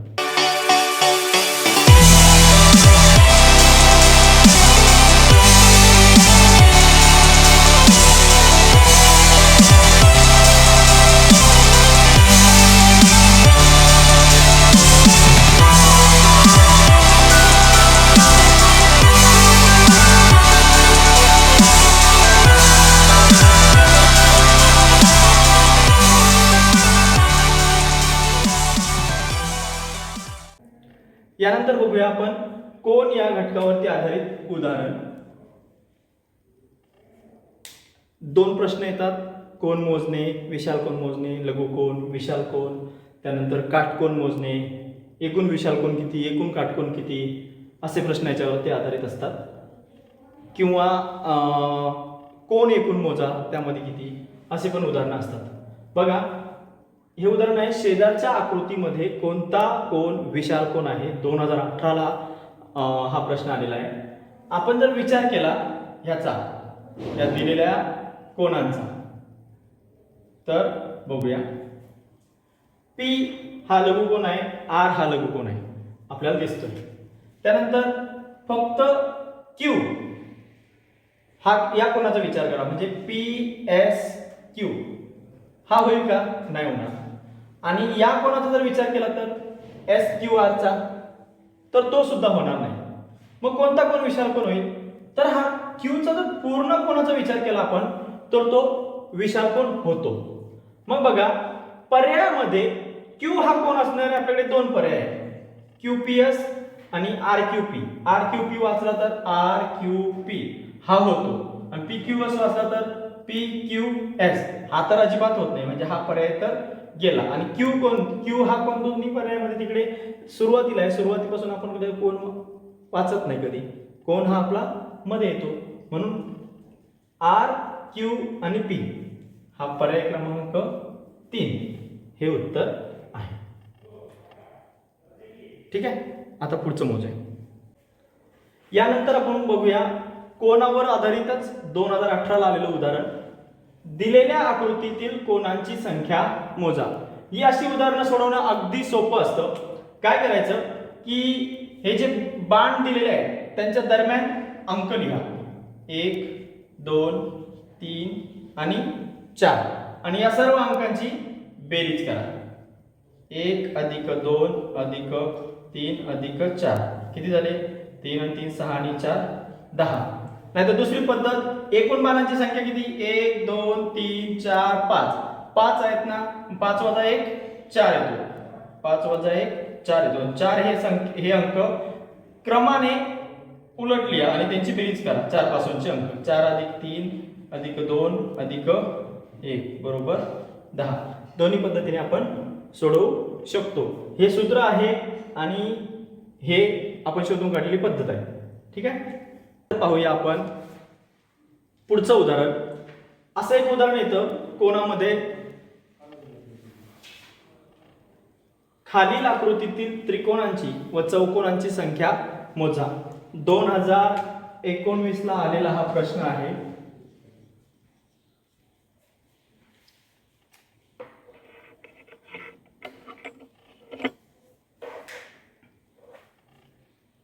यानंतर बघूया आपण कोन या घटकावरती आधारित उदाहरण. 2 प्रश्न येतात, कोन मोजणे, विशाल कोन मोजणे, लघु कोन, विशाल कोन, त्यानंतर काटकोन मोजणे, एकूण विशाल कोन किती, एकूण काटकोन किती, असे प्रश्न याच्यावरती आधारित असतात. किंवा कोन एकूण मोजा त्यामध्ये किती, असे पण उदाहरणं असतात. बघा हे उदाहरण आहे, शेजारच्या आकृतीमध्ये कोणता कोन विशाल कोन आहे. 2018ला हा प्रश्न आलेला आहे. आपण जर विचार केला ह्याचा, या दिलेल्या कोनांचा, तर बघूया P हा लघुकोन आहे, R हा लघुकोन आहे आपल्याला दिसतोय. त्यानंतर फक्त Q हा या कोनाचा विचार करा म्हणजे PSQ हा होईल का, नाही होणार. आणि या कोणाचा जर विचार केला तर SQR चा, तर तो सुद्धा होणार नाही. मग कोणता कोण विशाल कोण होईल, तर हा Q चा जर पूर्ण कोणाचा विचार केला आपण तर तो विशाल कोण होतो. मग बघा पर्यायामध्ये Q हा कोण असणार आहे, आपल्याकडे 2 पर्याय आहेत, QPS आणि RQP. RQP वाचला तर RQP हा होतो आणि PQS वाचला तर PQS हा तर अजिबात होत नाही, म्हणजे हा पर्याय तर गेला. आणि Q हा कोण, दोन्ही पर्यायामध्ये तिकडे सुरुवातीला आहे, सुरुवातीपासून आपण कधी कोण वाचत नाही, कधी कोण हा आपला मध्ये येतो. म्हणून R Q आणि P हा पर्याय क्रमांक 3 हे उत्तर आहे. ठीक आहे. आता पुढचं मोजूया. यानंतर आपण बघूया कोनावर आधारितच 2018ला आलेलं उदाहरण. दिलेल्या आकृतीतील कोनांची संख्या मोजा. ही अशी उदाहरणं सोडवणं अगदी सोपं असतं. काय करायचं की हे जे बाण दिलेले आहेत त्यांच्या दरम्यान अंक लिहा, 1 2 3 आणि 4 आणि या सर्व अंकांची बेरीज करा. 1 + 2 + 3 + 4 किती झाले, 3 आणि 3 6 आणि 4 10. नाहीतर दुसरी पद्धत, एकूण बाणांची संख्या किती, 1 2 3 4 5 5 आहेत ना, 5 + 1 4 येतो, 5 + 1 4 येतो. 4 हे अंक क्रमाने उलट लिहा आणि त्यांची बेरीज करा. 4 पासूनचे अंक 4 + 3 + 2 + 1 बरोबर 10. दोन्ही पद्धतीने आपण सोडवू शकतो. हे सूत्र आहे आणि हे आपण शोधून काढलेली पद्धत आहे. ठीक आहे. पाहूया आपण पुढचं उदाहरण. असं एक उदाहरण येतं, कोणामध्ये खालील आकृतीतील त्रिकोणांची व चौकोनांची संख्या मोजा. 2019 ला आलेला हा प्रश्न आहे.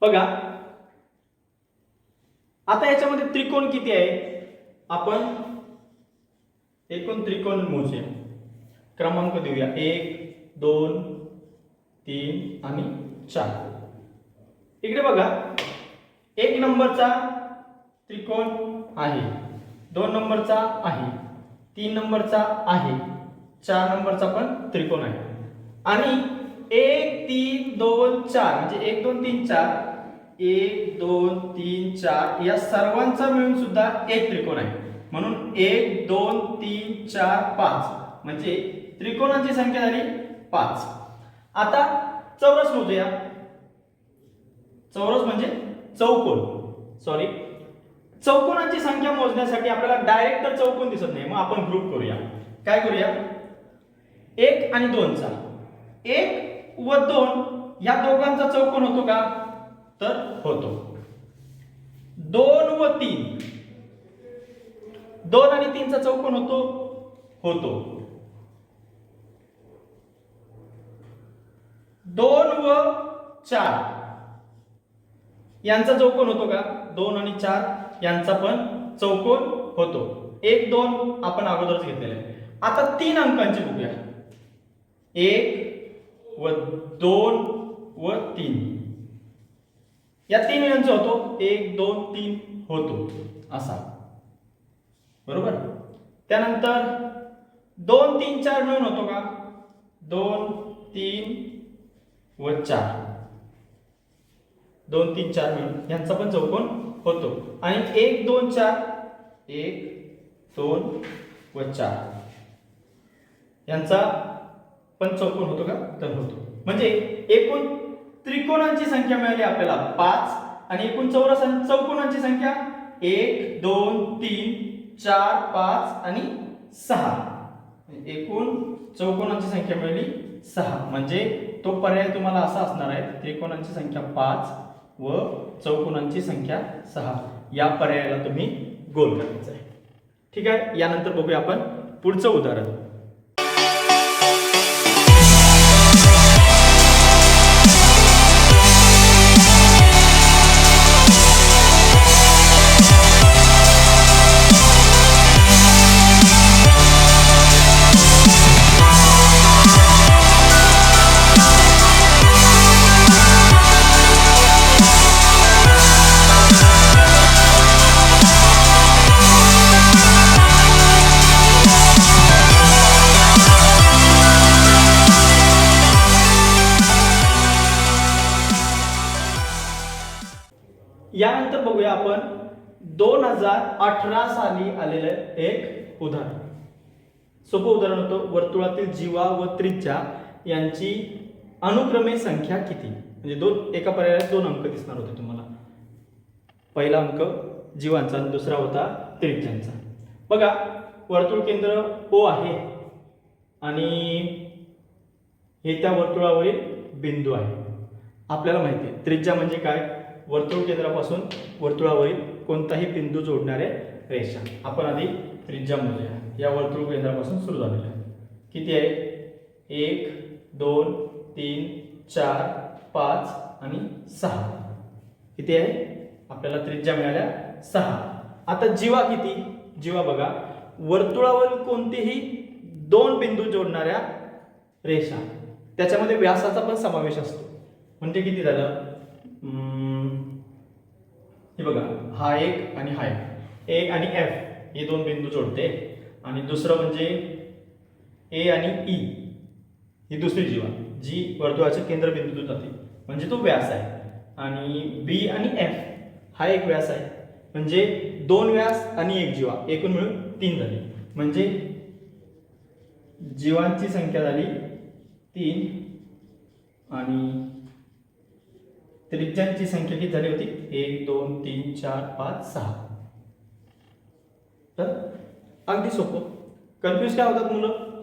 बघा आता याच्यामध्ये त्रिकोण किती आहे, आपण एकूण त्रिकोण मोजूया. क्रमांक देऊया 1 2 3 आणि 4. इकडे बघा 1 नंबरचा त्रिकोण आहे, 2 नंबरचा आहे, 3 नंबरचा आहे, 4 नंबरचा पण त्रिकोण आहे. आणि 1 3 2 4 म्हणजे 1 2 3 4 1 2 3 4 या सर्वांचा मिळून सुद्धा एक त्रिकोण आहे. म्हणून 1 2 3 4 5 म्हणजे त्रिकोणांची संख्या झाली 5. आता चौरस मोजूया. चौरस म्हणजे चौकोन, सॉरी चौकोनांची संख्या मोजण्यासाठी आपल्याला डायरेक्ट तर चौकोन दिसत नाही, मग आपण ग्रुप करूया. काय करूया, 1 आणि 2 चा 1 व 2 या दोघांचा चौकोन होतो का, तर होतो. 2 व 3 2 आणि 3 चा चौकोन होतो, होतो. 2 व 4 यांचा चौकोन होतो का, 2 आणि 4 यांचा पण चौकोन होतो. 1 2 आपण अगोदरच घेतलेला आहे. आता 3 अंकांची बघूया. 1 व 2 व 3 या 3 यांचा होतो 1 2 3 होतो असा, बरोबर. त्यानंतर 2 3 4 मिळून होतो का, 2 3 व 4 2 3 4 मिळून यांचा पण चौकोन होतो. आणि 1 2 4 1 2 व 4 यांचा पण चौकोन होतो का, तर होतो. म्हणजे एकूण त्रिकोणांची संख्या मिळाली आपल्याला 5 आणि एकूण चौकोनांची संख्या 1 2 3 4 5 आणि 6. एकूण चौकोनांची संख्या मिळाली 6. म्हणजे तो पर्याय तुम्हाला असा असणार आहे, त्रिकोणांची संख्या 5 व चौकोनांची संख्या 6 या पर्यायाला तुम्ही गोल करायचं आहे. ठीक आहे, यानंतर बघूया आपण पुढचं उदाहरण. यानंतर बघूया आपण 2018 साली आलेलं एक उदाहरण. सोपं उदाहरण होतं. वर्तुळातील जीवा व त्रिज्या यांची अनुक्रमे संख्या किती. म्हणजे एका पर्यायात 2 अंक दिसणार होते तुम्हाला. पहिला अंक जीवांचा आणि दुसरा होता त्रिज्यांचा. बघा वर्तुळ केंद्र O आहे आणि हे त्या वर्तुळावरील बिंदू आहे. आपल्याला माहिती आहे त्रिज्या म्हणजे काय, वर्तुळ केंद्रापासून वर्तुळावरील कोणताही बिंदू जोडणारे रेषा. आपण आधी त्रिज्या मोजूया. या वर्तुळ केंद्रापासून सुरू झालेला आहे. किती आहे, 1 2 3 4 5 आणि 6. किती आहे, आपल्याला त्रिज्या मिळाल्या 6. आता जीवा किती, जीवा बघा वर्तुळावरील कोणतेही 2 बिंदू जोडणाऱ्या रेषा, त्याच्यामध्ये व्यासाचा पण समावेश असतो. म्हणजे किती झालं, हे बघा हा एक आणि हा एक आणि F हे 2 बिंदू जोडते. आणि दुसरं म्हणजे A आणि E ही दुसरी जीवा जी वर्तुळाच्या केंद्रबिंदूतून जाते, म्हणजे तो व्यास आहे. आणि B आणि F हा एक व्यास आहे, म्हणजे 2 व्यास आणि 1 जीवा एकूण मिळून 3 झाली. म्हणजे जीवांची संख्या झाली 3 आणि त्रिज्यांची संख्या किती झाली होती, 1 2 3 4 5 6. तर अगदी सोपं. कन्फ्युज काय होतात मुलं,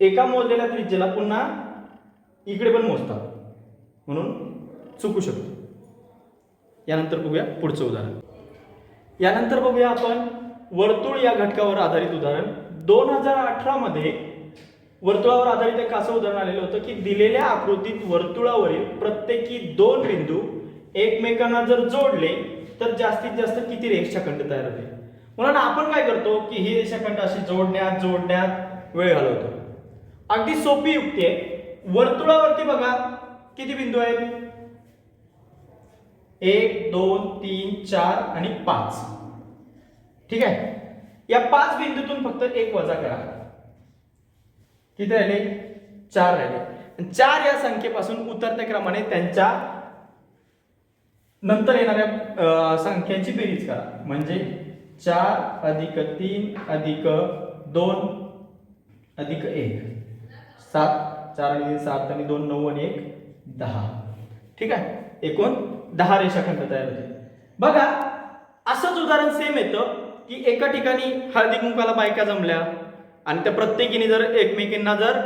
एका मोजलेल्या त्रिज्येला पुन्हा इकडे पण मोजतात, म्हणून चुकू शकतो. यानंतर बघूया पुढचं उदाहरण. यानंतर बघूया आपण वर्तुळ या घटकावर आधारित उदाहरण. 2018 मध्ये वर्तुळावर आधारित एक असं उदाहरण आलेलं होतं की दिलेल्या आकृतीत वर्तुळावरील प्रत्येकी 2 बिंदू एकमेकांना जर जोडले तर जास्तीत जास्त किती रेषाखंड तयार होते. म्हणून आपण काय करतो की ही रेषाखंड अशी जोडण्यात वेळ घालवतो. अगदी सोपी युक्ती आहे. वर्तुळावरती बघा किती बिंदू आहेत, 1 2 3 4 आणि 5. ठीक आहे. या 5 बिंदूतून फक्त एक वजा करा. किती राहिले, 4 राहिले. 4 या संख्येपासून उतरत्या क्रमाने त्यांच्या नंतर येणाऱ्या संख्यांची बेरीज करा. म्हणजे 4 अधिक 3 अधिक 2 अधिक 1 7. 4 आणि 7 आणि 2 9 आणि 1 10. ठीक आहे. एकूण 10 रेषाखंड तयार होते. बघा असंच उदाहरण सेम येतं की एका ठिकाणी हळदी कुंकाला बायका जमल्या आणि त्या प्रत्येकीने जर एकमेकींना जर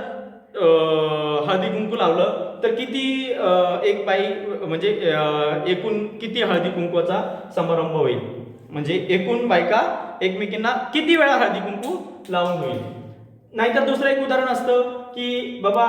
हळदी कुंकू लावलं तर किती एक बाई म्हणजे एकूण किती हळदी कुंकूचा समारंभ होईल. म्हणजे एकूण बायका एकमेकींना किती वेळा हळदी कुंकू लावून होईल. नाहीतर दुसरं एक उदाहरण असतं की बाबा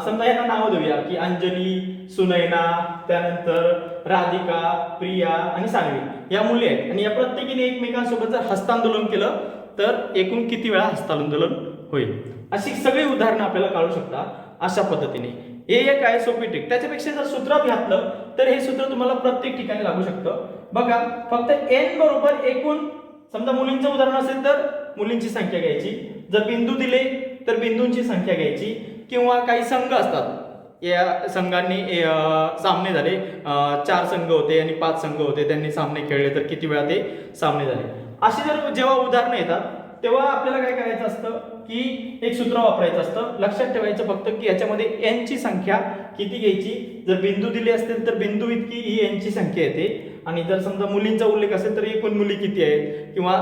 समजा यांना नावं देऊया की अंजली, सुनैना, त्यानंतर राधिका, प्रिया आणि सान्वी या मुली आहेत आणि या प्रत्येकीने एकमेकांसोबत जर हस्तांदोलन केलं तर एकूण किती वेळा हस्तांदोलन होईल. अशी सगळी उदाहरणं आपल्याला काढू शकता अशा पद्धतीने. हे एक आहे सोपी ट्रिक. त्याच्यापेक्षा जर सूत्रात घातलं तर हे सूत्र तुम्हाला प्रत्येक ठिकाणी लागू शकतं. बघा फक्त n बरोबर एकूण, समजा मुलींचं उदाहरण असेल तर मुलींची संख्या घ्यायची, जर बिंदू दिले तर बिंदूंची संख्या घ्यायची, किंवा काही संघ असतात या संघांनी सामने झाले, 4 संघ होते आणि 5 संघ होते, त्यांनी सामने खेळले तर किती वेळा ते सामने झाले. अशी जर जेव्हा उदाहरणं येतात तेव्हा आपल्याला काय करायचं असतं की एक सूत्र वापरायचं असतं. लक्षात ठेवायचं फक्त की याच्यामध्ये n ची संख्या किती घ्यायची. जर बिंदू दिले असतील तर बिंदू इतकी ही n ची संख्या येते, आणि जर समजा मुलींचा उल्लेख असेल तर एकूण मुली किती आहेत, किंवा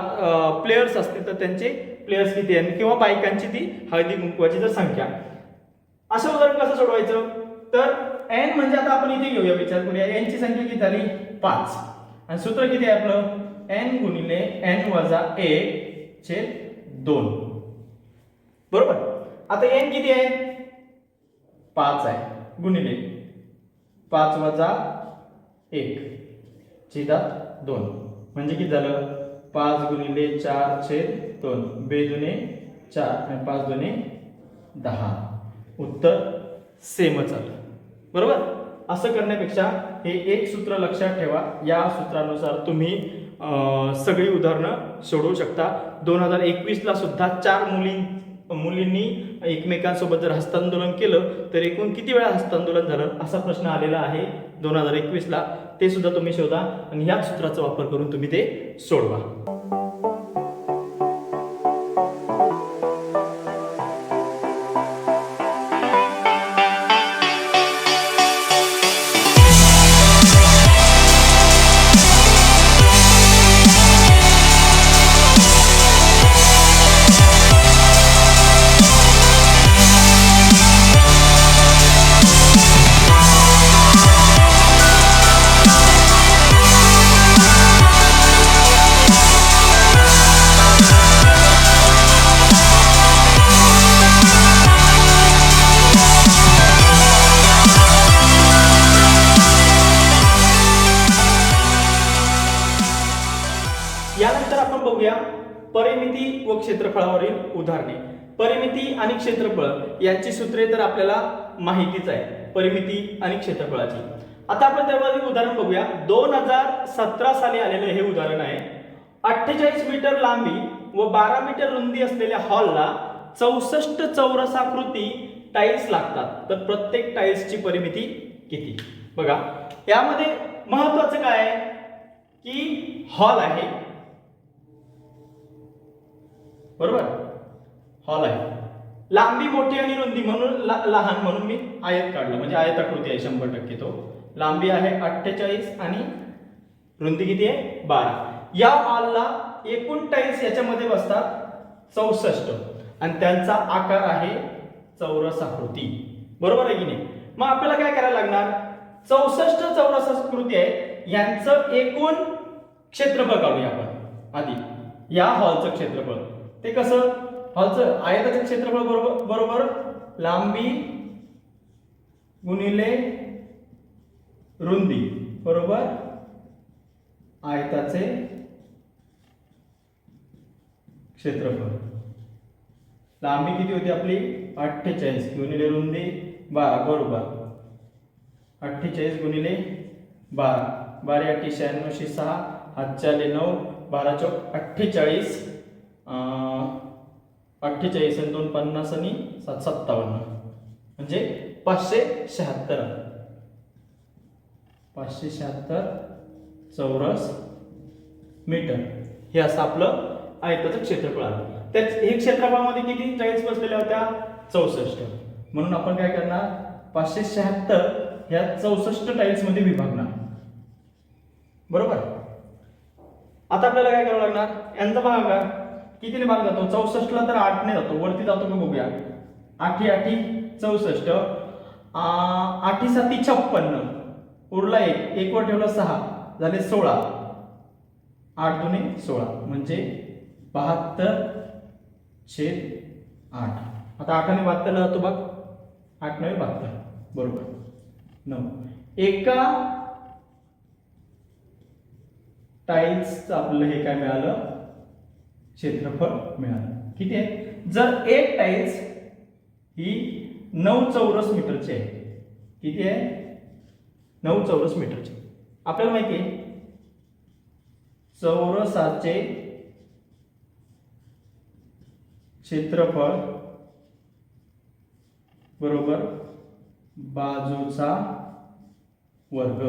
प्लेयर्स असतील तर त्यांचे प्लेयर्स किती आहेत, किंवा बायकांची ती हळदी कुंकवाची जर संख्या. असं उदाहरण कसं सोडवायचं तर n म्हणजे आता आपण इथे घेऊया, विचार करूया. n ची संख्या किती झाली 5 आणि सूत्र किती आहे आपलं n गुणिले n वजा 1 छेद 2. बरोबर. आता n किती आहे 5 आहे, गुणिले 5 वजा 1 छेदात 2 म्हणजे किती झालं 5 गुणिले 4 छेद 2 बेदुने 4 आणि 5 दुने 10. उत्तर सेमच आलं. बरोबर. असं करण्यापेक्षा हे एक सूत्र लक्षात ठेवा. या सूत्रानुसार तुम्ही सगळी उदाहरणं सोडवू शकता. 2021 ला सुद्धा 4 मुलींनी एकमेकांसोबत जर हस्तांदोलन केलं तर एकूण किती वेळा हस्तांदोलन झालं असा प्रश्न आलेला आहे 2021 ला. ते सुद्धा तुम्ही शोधा आणि ह्या सूत्राचा वापर करून तुम्ही ते सोडवा. यानंतर आपण बघूया परिमिती व क्षेत्रफळावरील उदाहरणे. परिमिती आणि क्षेत्रफळ यांची सूत्रे तर आपल्याला माहितीच आहे, परिमिती आणि क्षेत्रफळाची. आता आपण त्यावर उदाहरण बघूया. 2017 साली आलेलं हे उदाहरण आहे. 48 मीटर लांबी व 12 मीटर रुंदी असलेल्या हॉलला 64 चौरसाकृती टाइल्स लागतात, तर प्रत्येक टाइल्सची परिमिती किती. बघा यामध्ये महत्वाचं काय आहे की हॉल आहे, बरोबर, हॉल आहे. लांबी मोठी आणि रुंदी म्हणून लहान म्हणून मी आयत काढलं, म्हणजे आयताकृती आहे 100%. तो लांबी आहे 48 आणि रुंदी किती आहे 12. या हॉलला एकूण टाइल्स याच्यामध्ये बसतात 64 आणि त्यांचा आकार आहे चौरसाकृती. बरोबर आहे की नाही. मग आपल्याला काय करायला लागणार, 64 चौरसाकृती आहे यांचं एकूण क्षेत्रफळ काढूया आपण आधी। या हॉलचं क्षेत्रफळ ते कसं, हॉलचं आयताचं क्षेत्रफळ बरोबर लांबी गुणिले रुंदी बरोबर आयताचे क्षेत्रफळ। लांबी किती होती आपली 48 गुणिले रुंदी 12 बरोबर 48 गुणिले 12, 12 8 96 6 हातच्याले 9 12 चौक 48, 48 आणि 2 50 आणि 7 57 म्हणजे 576 चौरस मीटर हे असं आपलं आयताचं क्षेत्रफळ आलं। त्याच हे क्षेत्रफळामध्ये किती टाईल्स बसलेल्या होत्या 64, म्हणून आपण काय करणार 576 ह्या 64 टाईल्स मध्ये विभागणार बरोबर। आता आपल्याला काय करावं लागणार, यांचा भागाकार कितीने भाग जातो 64 ला तर 8 ने जातो, वरती जातो का बघूया 8 8 64 8 7 56 उरला 1 वर ठेवला 6 झाले 16 8 दुने 16 म्हणजे 72/8। आता 8 ने 72 ला जातो बघ 8 9 72 बरोबर 9। एका टाईल्सचं आपलं हे काय मिळालं क्षेत्रफळ मिळालं किती आहे। जर एक टाईल्स ही 9 चौरस मीटरची आहे, किती आहे 9 चौरस मीटरची। आपल्याला माहिती आहे चौरसाचे क्षेत्रफळ बरोबर बाजूचा वर्ग।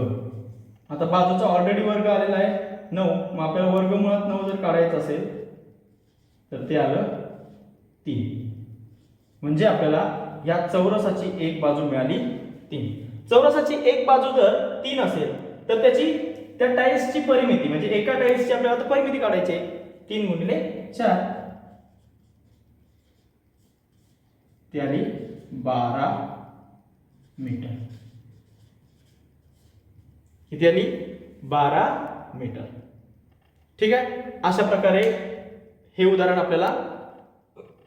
आता बाजूचा ऑलरेडी वर्ग आलेला आहे 9, मग आपल्याला वर्गमुळात 9 जर काढायचं असेल तर ते आलं 3, म्हणजे आपल्याला या चौरसाची एक बाजू मिळाली 3। चौरसाची एक बाजू जर 3 असेल तर त्याची त्या टाईल्सची परिमिती म्हणजे एका टाईल्सची आपल्याला परिमिती काढायची आहे 3 गुणिले 4 ती आली 12 मीटर। किती आली 12 मीटर। ठीक आहे, अशा प्रकारे हे उदाहरण आपल्याला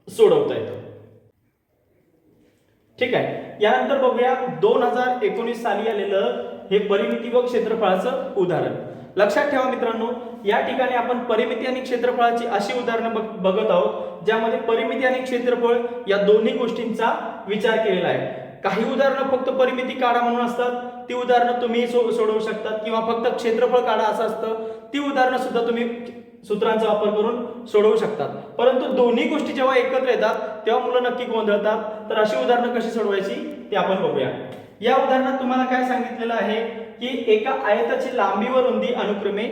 सोडवता येतं। ठीक आहे, यानंतर बघूया 2019 साली आलेलं हे परिमिती व क्षेत्रफळाचं उदाहरण। लक्षात ठेवा मित्रांनो, या ठिकाणी आपण परिमिती आणि क्षेत्रफळाची अशी उदाहरणं बघत आहोत ज्यामध्ये परिमिती आणि क्षेत्रफळ या दोन्ही गोष्टींचा विचार केलेला आहे। काही उदाहरणं फक्त परिमिती काढा म्हणून असतात, ती उदाहरणं तुम्ही सोडवू शकतात, किंवा फक्त क्षेत्रफळ काढा असं असतं, ती उदाहरणं सुद्धा तुम्ही सूत्रांचा वापर करून सोडवू शकतात। परंतु दोन्ही गोष्टी जेव्हा एकत्र येतात तेव्हा मुलं नक्की गोंधळतात। तर अशी उदाहरणं कशी सोडवायची ते आपण बघूया। या उदाहरणात तुम्हाला काय सांगितलेलं आहे की एका आयताची लांबी व रुंदी अनुक्रमे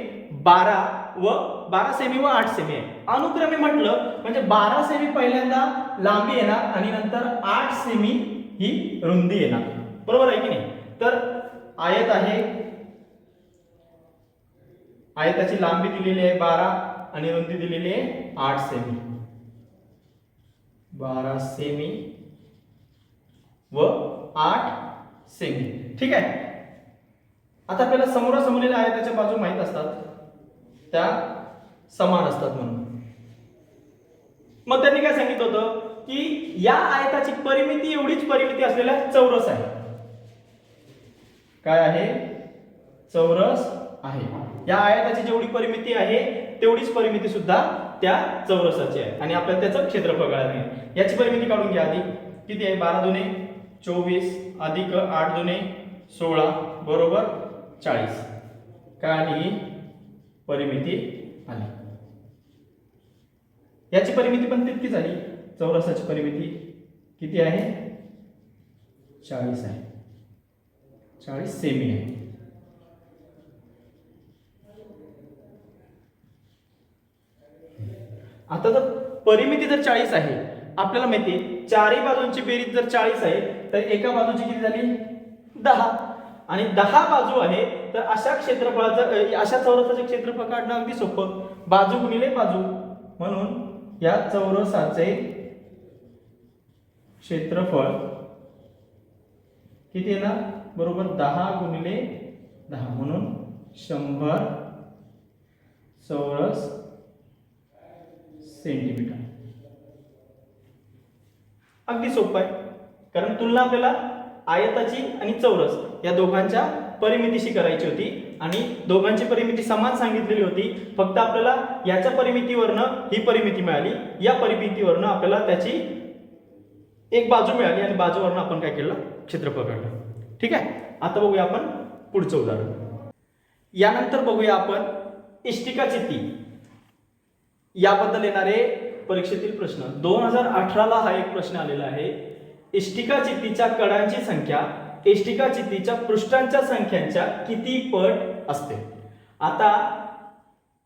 12 सेमी व 8 सेमी आहे। अनुक्रमे म्हटलं म्हणजे 12 सेमी पहिल्यांदा लांबी येणार आणि नंतर 8 सेमी ही रुंदी येणार, बरोबर आहे की नाही। तर आयत आहे, आयताची लांबी दिलेली आहे 12 आणि रुंदी दिलेली आहे 8 सेमी, 12 सेमी व 8 सेमी। ठीक आहे, आता आपल्याला समोरासमोरील आयताच्या बाजू माहित असतात, त्या समान असतात म्हणून मग त्यांनी काय सांगितलं होतं की या आयताची परिमिती एवढीच परिमिती असलेला चौरस आहे। काय आहे चौरस आहे। या आयताची जेवढी परिमिती आहे तेवढीच परिमिती सुद्धा त्या चौरसाची आहे आणि आपल्याला त्याचं क्षेत्रफळ काढायचं आहे। याची परिमिती काढून घ्या आधी, किती आहे 12 दुने 24 अधिक 8 दुने 16 बरोबर 40। काय आली परिमिती आली। याची परिमिती पण तितकीच आली, चौरसाची परिमिती किती आहे 40 आहे, 40 सेमी आहे। आता जर परिमिती जर 40 आहे, आपल्याला माहिती आहे चारही बाजूंची बेरीज जर 40 आहे तर एका बाजूची किती झाली 10 आणि 10 बाजू आहे, तर अशा क्षेत्रफळाचं अशा चौरसाचे क्षेत्रफळ काढणं अगदी सोपं, बाजू गुणिले बाजू, म्हणून या चौरसाचे क्षेत्रफळ किती येणार बरोबर 10 गुणिले 10 म्हणून 100 चौरस सेंटीमीटर. अगदी सोपं आहे, कारण तुलना आपल्याला आयताची आणि चौरस या दोघांच्या परिमितीशी करायची होती आणि दोघांची परिमिती समान सांगितलेली होती. फक्त आपल्याला याच्या परिमितीवरनं ही परिमिती मिळाली, या परिमितीवरनं आपल्याला त्याची एक बाजू मिळाली आणि बाजूवरनं आपण काय केलं क्षेत्रफळ काढलं. ठीक आहे. आता बघूया आपण पुढचं उदाहरण. यानंतर बघूया आपण इष्टिका चित्ती याबद्दल येणारे परीक्षेतील प्रश्न. 2018ला हा एक प्रश्न आलेला आहे. इष्टिका चित्तीच्या कडांची संख्या इष्टिका चित्तीच्या पृष्ठांच्या संख्यांच्या किती पट असते. आता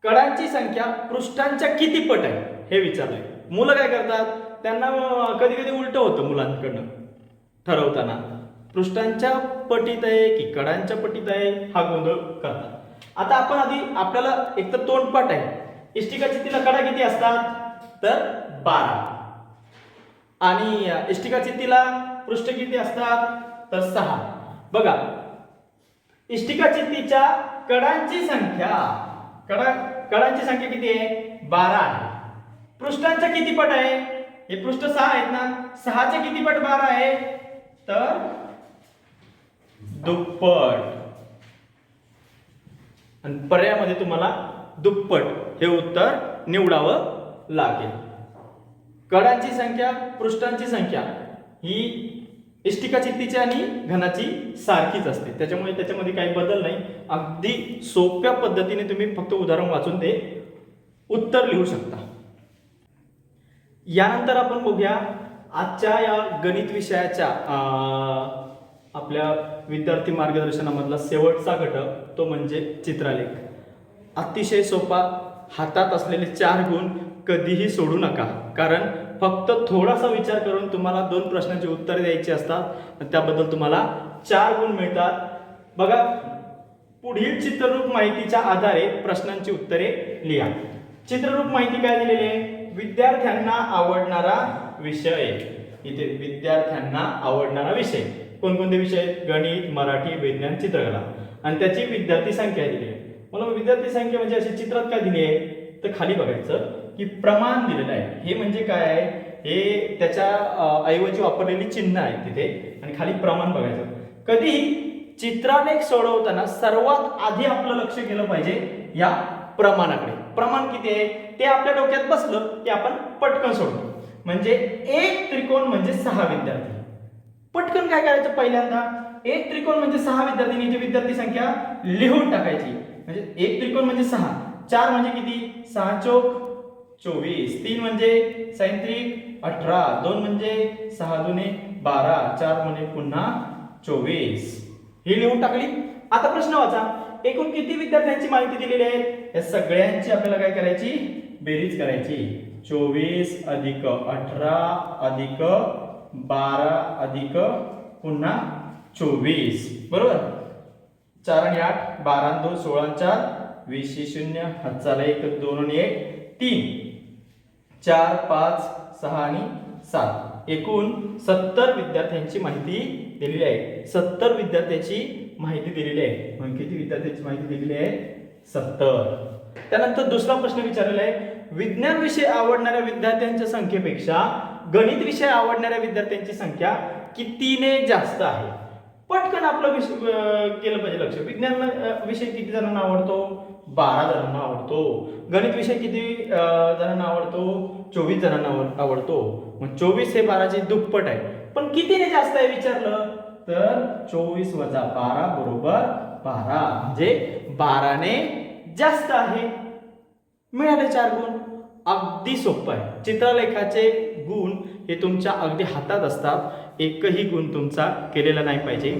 कडांची संख्या पृष्ठांच्या किती पट आहे हे विचारलंय. मुलं काय करतात, त्यांना कधी कधी उलट होतं मुलांकडनं ठरवताना, पृष्ठांच्या पटीत आहे की कडांच्या पटीत आहे हा गोंधळ करतात. आता आपण आधी आपल्याला एक तर तोंडपाठ आहे. इष्टिका चित्तीला कडा किती असतात तर 12 आणि इष्टिका चित्तीला पृष्ठ किती असतात तर 6. बघा इष्टिका चित्तीच्या कडांची संख्या कडांची संख्या किती आहे 12 आहे. पृष्ठांच्या किती पट आहे, हे पृष्ठ 6 आहेत ना, 6 चे किती पट 12 आहे तर दुप्पट. आणि पर्यायामध्ये तुम्हाला दुप्पट हे उत्तर निवडावं लागेल. कडांची संख्या पृष्ठांची संख्या ही इष्टिका चित्तीची आणि घनाची सारखीच असते, त्याच्यामुळे त्याच्यामध्ये काही बदल नाही. अगदी सोप्या पद्धतीने तुम्ही फक्त उदाहरण वाचून ते उत्तर लिहू शकता. यानंतर आपण बघूया आजच्या या गणित विषयाच्या आपल्या विद्यार्थी मार्गदर्शनामधला शेवटचा घटक, तो म्हणजे चित्रलेख. अतिशय सोपा, हातात असलेले 4 गुण कधीही सोडू नका, कारण फक्त थोडासा विचार करून तुम्हाला 2 प्रश्नांची उत्तरे द्यायची असतात, त्याबद्दल तुम्हाला 4 गुण मिळतात. बघा पुढील चित्ररूप माहितीच्या आधारे प्रश्नांची उत्तरे लिहा. चित्ररूप माहिती काय दिलेली आहे, विद्यार्थ्यांना आवडणारा विषय. इथे विद्यार्थ्यांना आवडणारा विषय कोणकोणते विषय आहेत, गणित, मराठी, विज्ञान, चित्रकला, आणि त्याची विद्यार्थी संख्या दिली आहे. मला विद्यार्थी संख्या म्हणजे अशी चित्रात काय दिली आहे तर खाली बघायचं की प्रमाण दिलेलं आहे. हे म्हणजे काय आहे, हे त्याच्या ऐवजी वापरलेली चिन्ह आहे तिथे, आणि खाली प्रमाण बघायचं. कधीही चित्रालेख सोडवताना सर्वात आधी आपलं लक्ष गेलं पाहिजे या प्रमाणाकडे. प्रमाण किती आहे ते आपल्या डोक्यात बसलं की आपण पटकन सोडतो. म्हणजे एक त्रिकोण म्हणजे 6 विद्यार्थी. पटकन काय करायचं, पहिल्यांदा एक त्रिकोण म्हणजे 6 विद्यार्थ्यांची विद्यार्थी संख्या लिहून टाकायची. म्हणजे एक त्रिकोण म्हणजे 6, 4 म्हणजे किती 6 चौक 24, 3 म्हणजे 37 18, 2 म्हणजे 6 दुने 12, 4 म्हणजे पुन्हा 24. ही लिहून टाकली. आता प्रश्न वाचा, एकूण किती विद्यार्थ्यांची माहिती दिलेली आहे, या सगळ्यांची आपल्याला काय करायची बेरीज करायची. 24 अधिक 18 अधिक 12 अधिक पुन्हा 24 बरोबर. 4 आणि 8 12 आणि 2 16 आणि 4 20 0 हातचाला 1 2 आणि 1 3 4 5 6 आणि 7 एकूण 70 विद्यार्थ्यांची माहिती दिलेली आहे. 70 विद्यार्थ्यांची माहिती दिलेली आहे. म्हणून किती विद्यार्थ्यांची माहिती दिलेली आहे 70. त्यानंतर दुसरा प्रश्न विचारलेला आहे, विज्ञान विषय आवडणाऱ्या विद्यार्थ्यांच्या संख्येपेक्षा गणित विषय आवडणाऱ्या विद्यार्थ्यांची संख्या कितीने जास्त आहे. पटकन आपलं केलं पाहिजे लक्ष. विज्ञान विषय किती जणांना आवडतो 12 जणांना आवडतो. गणित विषय किती जणांना आवडतो 24 जणांना आवडतो. मग 24 हे 12चे दुप्पट आहे, पण कितीने जास्त आहे विचारलं तर 24 वजा 12 बरोबर 12, म्हणजे 12ने जास्त आहे. मिळाले 4 गुण. अगदी सोपं आहे. चित्रलेखाचे गुण हे तुमच्या अगदी हातात असतात. एकही गुण तुमचा केलेला नाही पाहिजे.